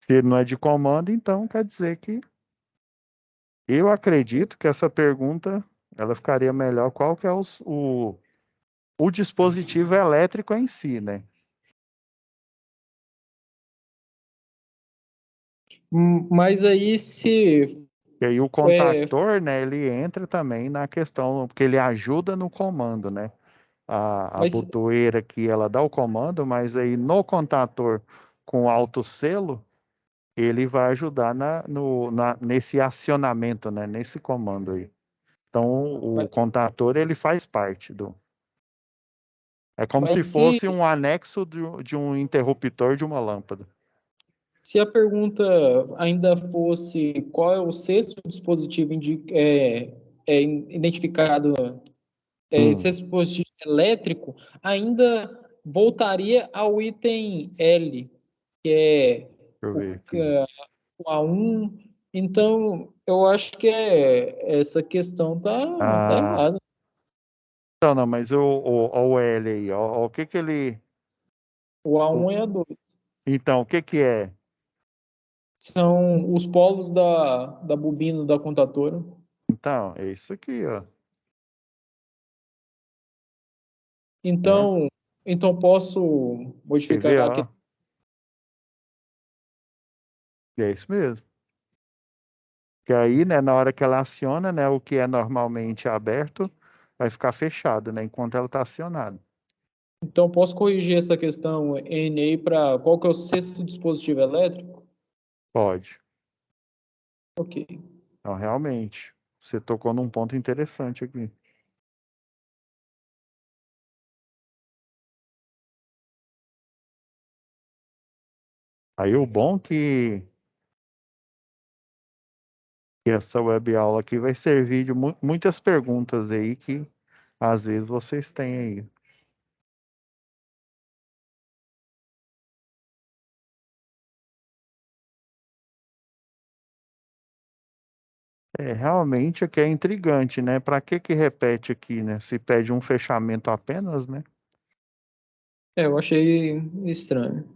Se ele não é de comando, então quer dizer que eu acredito que essa pergunta ela ficaria melhor qual que é o dispositivo elétrico em si, né? Mas aí se E aí o é, contactor, né, ele entra também na questão, porque ele ajuda no comando, né? A mas, botoeira aqui, ela dá o comando, mas aí no contactor com autosselo, ele vai ajudar nesse acionamento, né? Nesse comando aí. Então, o mas, contactor, ele faz parte do... É como mas se fosse um anexo de um interruptor de uma lâmpada. se a pergunta ainda fosse qual é o sexto dispositivo identificado, sexto dispositivo elétrico, ainda voltaria ao item L, que é Deixa eu o, ver aqui. o A1. Então, eu acho que essa questão tá Ah, errada. Não, não, mas o L aí, ó, o que que ele... O A1 e A2 Então, o que que é? são os polos da bobina da contatora. Então, é isso aqui, ó. É, Então, então posso quer modificar ver, aqui. ó? É isso mesmo. Que aí, né, na hora que ela aciona, né, o que é normalmente aberto vai ficar fechado, né, enquanto ela está acionada. Então, posso corrigir essa questão NA para qual que é o sexto dispositivo elétrico? Pode. Ok. Então, realmente, você tocou num ponto interessante aqui. Aí o bom que essa web aula aqui vai servir de muitas perguntas aí que às vezes vocês têm aí. É, realmente aqui é intrigante, né? Para que que repete aqui, né? Se pede um fechamento apenas, né? É, eu achei estranho.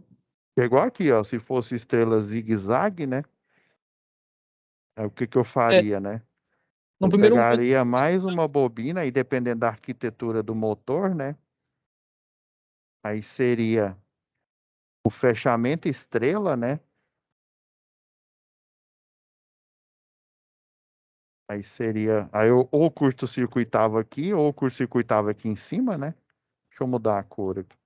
É igual aqui, ó, se fosse estrela zigue-zague, né? É o que que eu É, faria, né? no Eu primeiro momento, pegaria mais uma bobina e dependendo da arquitetura do motor, né? Aí seria o fechamento estrela, né? Aí seria, aí eu ou curto-circuitava aqui ou curto-circuitava aqui em cima, né? Deixa eu mudar a cor aqui.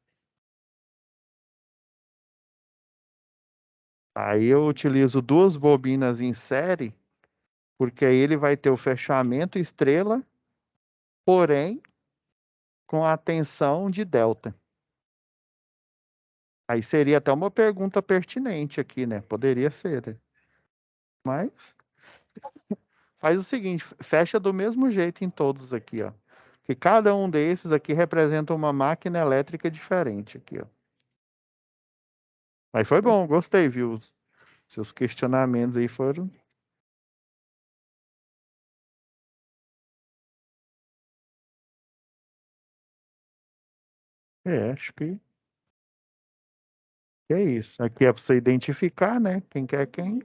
Aí eu utilizo duas bobinas em série, porque aí ele vai ter o fechamento estrela, porém com a tensão de delta. Aí seria até uma pergunta pertinente aqui, né? Poderia ser, né? Mas faz o seguinte, fecha do mesmo jeito em todos aqui, ó. Que cada um desses aqui representa uma máquina elétrica diferente aqui, ó. Mas foi bom, gostei, viu? Seus questionamentos aí foram. É, acho que é isso. Aqui é para você identificar, né? Quem quer quem.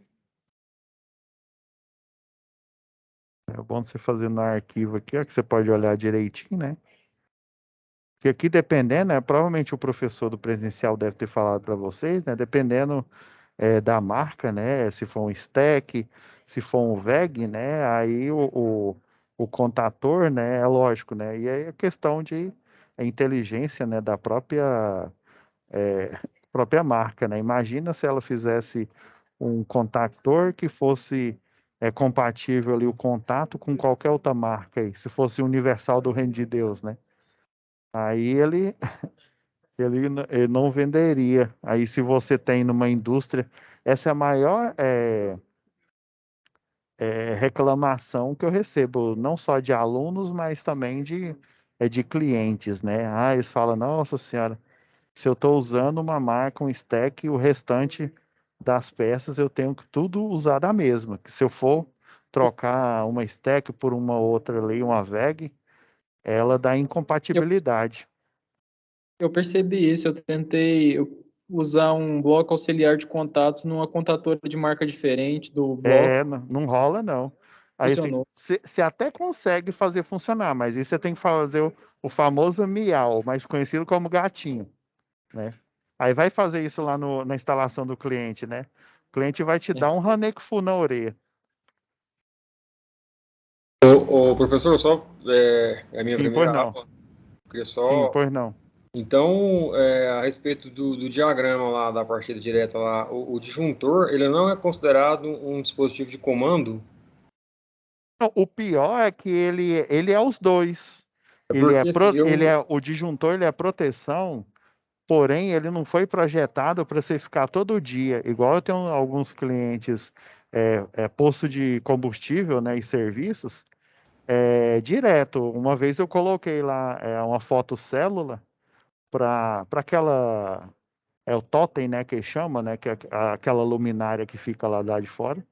É bom você fazer no arquivo aqui, ó, que você pode olhar direitinho, né? Porque aqui dependendo, né, provavelmente o professor do presencial deve ter falado para vocês, né? Dependendo da marca, né? Se for um stack, se for um VEG, né? Aí o contator, né? É lógico, né? E aí é questão de inteligência, né? Da é, própria marca, né? Imagina se ela fizesse um contactor que fosse compatível ali o contato com qualquer outra marca aí, se fosse universal do reino de Deus, né? Aí ele não venderia. Aí se você tem numa indústria, essa é a maior reclamação que eu recebo, não só de alunos, mas também de clientes, né? Ah, eles falam, nossa senhora, se eu estou usando uma marca, um stack, o restante das peças eu tenho que tudo usar da mesma. Que se eu for trocar uma stack por uma outra ali, uma VEG, ela dá eu, incompatibilidade. eu percebi isso. Eu tentei usar um bloco auxiliar de contatos numa contatora de marca diferente do É, bloco. não rola não. Aí assim, Funcionou. você até consegue fazer funcionar, mas aí você tem que fazer o famoso miau, mais conhecido como gatinho, né? Aí vai fazer isso lá na instalação do cliente, né? O cliente vai te dar um raneco na orelha. Ô, professor, só é a minha Sim, pois primeira não. aula. Queria Sim, só. pois não. Então, a respeito do diagrama lá da partida direta lá, o disjuntor, ele não é considerado um dispositivo de comando? Não, o pior é que ele é os dois. É porque assim, Ele é o disjuntor, ele é proteção, porém ele não foi projetado para você ficar todo dia. Igual eu tenho alguns clientes, posto de combustível, né, e serviços, direto. Uma vez eu coloquei lá uma fotocélula para aquela o totem, né, que chama, né, que é aquela luminária que fica lá de fora.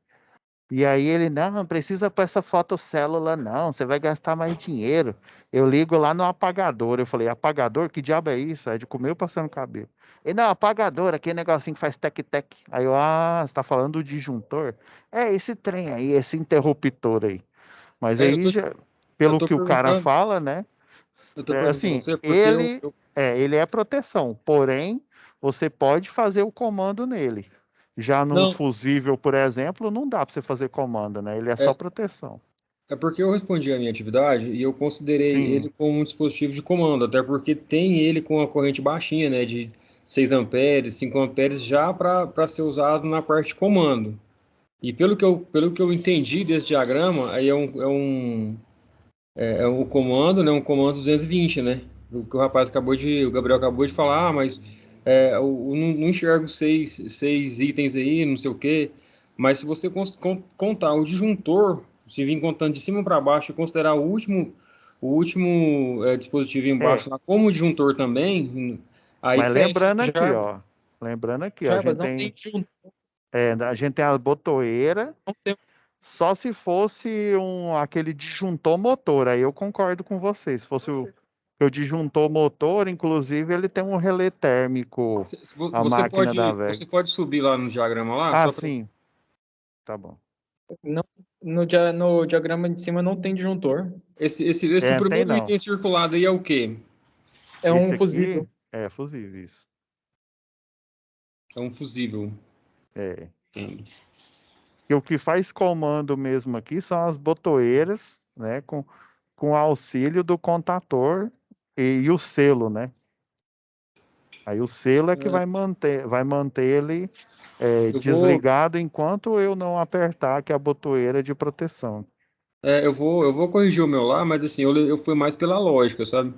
E aí ele, não precisa para essa fotocélula, não, você vai gastar mais dinheiro. Eu ligo lá no apagador. Eu falei, apagador? Que diabo é isso? É de comer ou passando cabelo? Ele, não, apagador, aquele negocinho que faz tec-tec. Aí eu, você está falando do disjuntor? É esse trem aí, esse interruptor aí. Mas É, aí, eu pelo tô que o cara perguntando, fala, né? eu tô perguntando a Assim, você porque ele é proteção, porém, você pode fazer o comando nele. Já num não, fusível, por exemplo, não dá para você fazer comando, né? Ele é só é, proteção. é porque eu respondi a minha atividade e eu considerei ele Sim, como um dispositivo de comando, até porque tem ele com a corrente baixinha, né, de 6 amperes, 5 amperes, já para ser usado na parte de comando. E pelo que eu entendi desse diagrama, aí é um comando, né, um comando 220, né? O que o Gabriel acabou de falar, mas não enxergo seis itens aí, não sei o quê. Mas se você contar o disjuntor, se vir contando de cima para baixo e considerar o último dispositivo embaixo é. lá como disjuntor também, aí Mas fecha. lembrando aqui, ó, Jarbas, não tem junto, a gente tem a botoeira, não tem. só se fosse aquele disjuntor motor, aí eu concordo com você. Se fosse o disjuntor motor, inclusive, ele tem um relé térmico, a máquina da Você VEG. pode subir lá no diagrama lá, Ah, só para sim, tá bom. Não, no diagrama de cima não tem disjuntor. esse Tem primeiro não. item circulado aí é o quê? É Esse um aqui fusível. é fusível, isso. É um fusível. É. Entendo. E o que faz comando mesmo aqui são as botoeiras, né, com auxílio do contator e o selo, né? Aí o selo é que vai manter ele Eu vou, desligado enquanto eu não apertar aqui a botoeira de proteção. eu vou corrigir o meu lá, mas assim, eu fui mais pela lógica, sabe?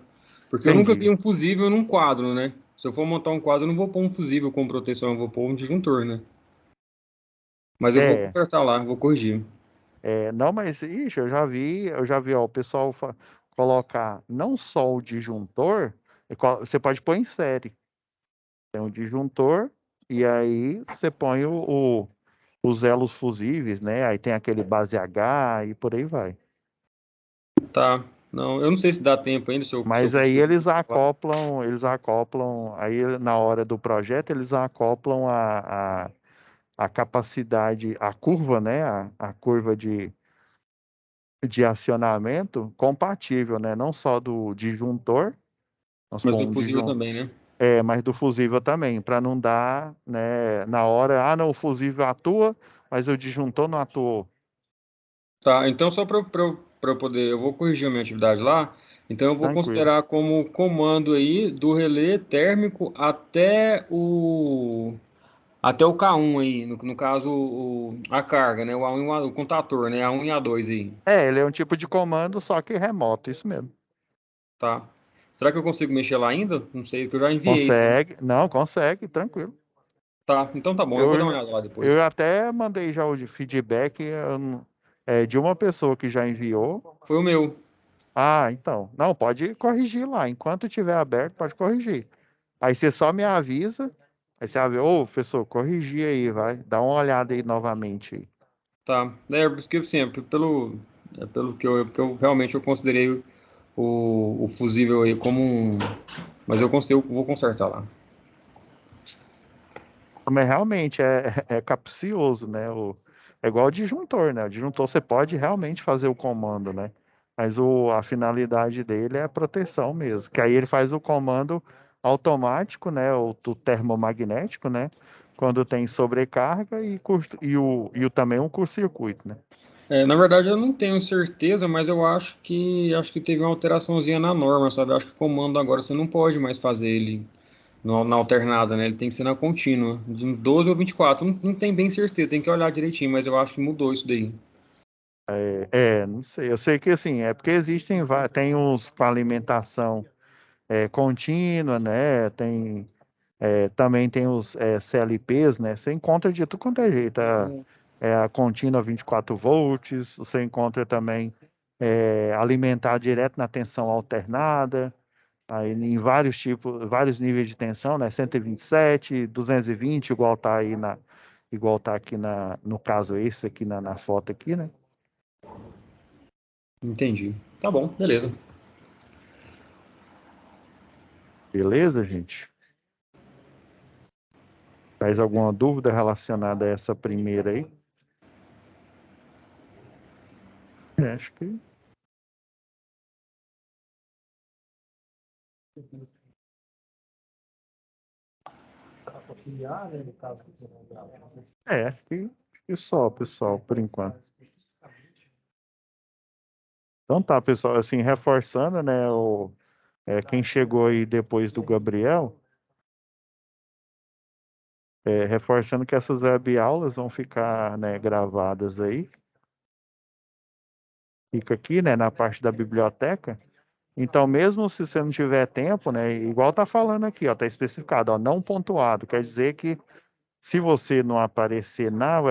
Porque eu nunca vi Entendi. um fusível num quadro, né? Se eu for montar um quadro, eu não vou pôr um fusível com proteção, eu vou pôr um disjuntor, né? Mas eu vou É, consertar lá, vou corrigir. não, mas ixi, eu já vi, ó, o pessoal colocar não só o disjuntor, você pode pôr em série. Tem o disjuntor e aí você põe os elos fusíveis, né? Aí tem aquele base H e por aí vai. Tá. Não, eu não sei se dá tempo ainda, se eu Mas aí consigo eles acoplam, aí na hora do projeto eles acoplam a capacidade, a curva, né? A curva de acionamento compatível, né? Não só do disjuntor, nós mas do pomos um fusível disjuntor, também, né? mas do fusível também, para não dar, né? Na hora, não, o fusível atua, mas o disjuntor não atuou. Tá, então só para eu poder, eu vou corrigir a minha atividade lá. Então eu vou Tranquilo. considerar como comando aí do relé térmico até o K1 aí, no caso a carga, né? O A1 o contator, né? A1 e A2 aí, Ele é um tipo de comando, só que remoto, isso mesmo. tá? Será que eu consigo mexer lá ainda? Não sei, porque eu já enviei, sabe? Consegue? Não, consegue, tranquilo. Tá, então tá bom, eu vou dar Eu, uma já- olhada lá depois. eu até mandei já o feedback de uma pessoa que já enviou. Foi o meu, Então. Não, pode corrigir lá. Enquanto estiver aberto, pode corrigir. Aí você só me avisa. Aí você avisa, ô, professor, corrigir aí, vai. Dá uma olhada aí novamente aí. tá? Porque assim, pelo que eu realmente eu considerei o fusível aí como um, mas eu vou consertar lá. Mas realmente é capcioso, né? É igual o disjuntor, né? O disjuntor você pode realmente fazer o comando, né? Mas a finalidade dele é a proteção mesmo. Que aí ele faz o comando automático, né? O termomagnético, né? Quando tem sobrecarga e também um curto-circuito, né? Na verdade, eu não tenho certeza, mas eu acho que teve uma alteraçãozinha na norma, sabe? Eu acho que o comando agora você não pode mais fazer ele na alternada, né? Ele tem que ser na contínua, de 12 ou 24. Não tem bem certeza, tem que olhar direitinho, mas eu acho que mudou isso daí. Não sei. Eu sei que assim, é porque tem uns com alimentação contínua, né? Também tem os CLPs, né? Você encontra de tudo quanto é jeito. A contínua 24 volts, você encontra também alimentar direto na tensão alternada, aí em vários tipos, vários níveis de tensão, né? 127, 220, igual tá aí igual tá aqui no caso esse aqui na foto aqui, né? Entendi. Tá bom, beleza. Beleza, gente? Mais alguma dúvida relacionada a essa primeira aí? Acho que Auxiliar, né, no caso que acho que só, pessoal, por enquanto. Então tá, pessoal, assim, reforçando, né, quem chegou aí depois do Gabriel, reforçando que essas web aulas vão ficar, né, gravadas aí. Fica aqui, né, na parte da biblioteca. Então, mesmo se você não tiver tempo, né, igual tá falando aqui, ó, tá especificado, ó, não pontuado, quer dizer que se você não aparecer na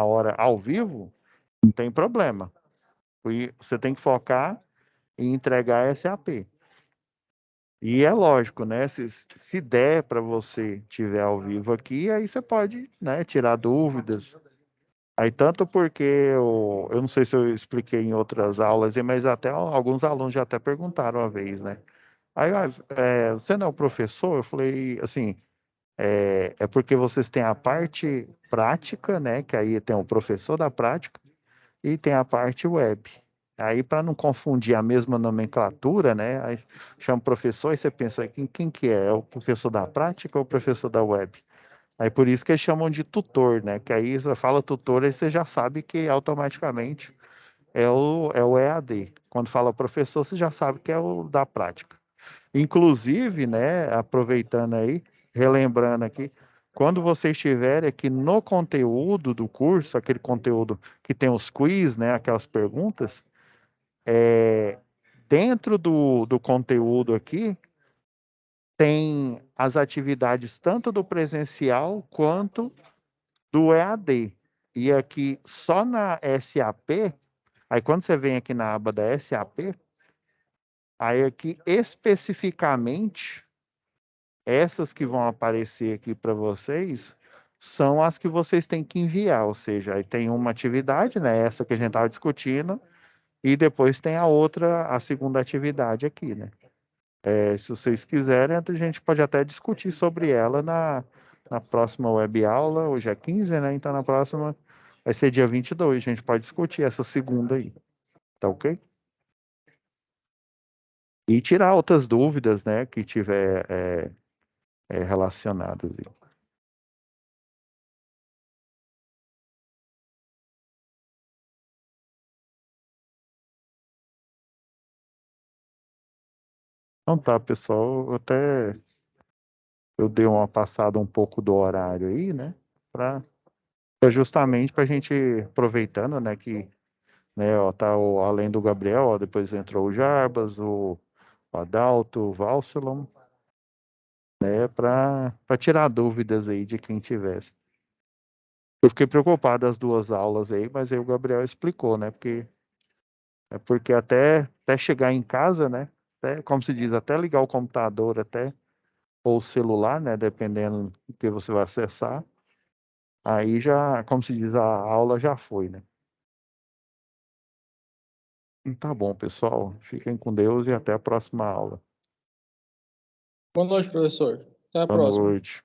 hora ao vivo, não tem problema. E você tem que focar em entregar SAP. E é lógico, né? Se der para você tiver ao vivo aqui, aí você pode, né, tirar dúvidas. Aí tanto porque eu não sei se eu expliquei em outras aulas, mas até alguns alunos já até perguntaram uma vez, né? Aí, você não é o professor? Eu falei assim, é porque vocês têm a parte prática, né? Que aí tem o professor da prática e tem a parte web. Aí, para não confundir a mesma nomenclatura, né? Aí chama professor e você pensa, quem que é? É o professor da prática ou o professor da web? Aí por isso que eles chamam de tutor, né? Que aí você fala tutor, aí você já sabe que automaticamente é o EAD. Quando fala professor, você já sabe que é o da prática. Inclusive, né, aproveitando aí, relembrando aqui, quando vocês estiverem aqui no conteúdo do curso, aquele conteúdo que tem os quiz, né, aquelas perguntas, dentro do conteúdo aqui, tem as atividades tanto do presencial quanto do EAD. E aqui só na SAP, aí quando você vem aqui na aba da SAP, aí aqui especificamente essas que vão aparecer aqui para vocês são as que vocês têm que enviar, ou seja, aí tem uma atividade, né, essa que a gente estava discutindo, e depois tem a outra, a segunda atividade aqui, né? Se vocês quiserem, a gente pode até discutir sobre ela na próxima web aula, hoje é 15, né? Então na próxima vai ser dia 22, a gente pode discutir essa segunda aí, tá ok? E tirar outras dúvidas, né, que tiver relacionadas aí. Então tá, pessoal, eu dei uma passada um pouco do horário aí, né? Justamente para a gente aproveitando, né? Que, né? Ó, tá além do Gabriel, ó, depois entrou o Jarbas, o Adalto, o Valselon, né? Para tirar dúvidas aí de quem tivesse. Eu fiquei preocupado das duas aulas aí, mas aí o Gabriel explicou, né? Porque até chegar em casa, né? Como se diz, até ligar o computador, até ou o celular, né? Dependendo do que você vai acessar. Aí já, como se diz, a aula já foi, né? Tá bom, pessoal. Fiquem com Deus e até a próxima aula. Boa noite, professor. Até a Boa próxima. noite.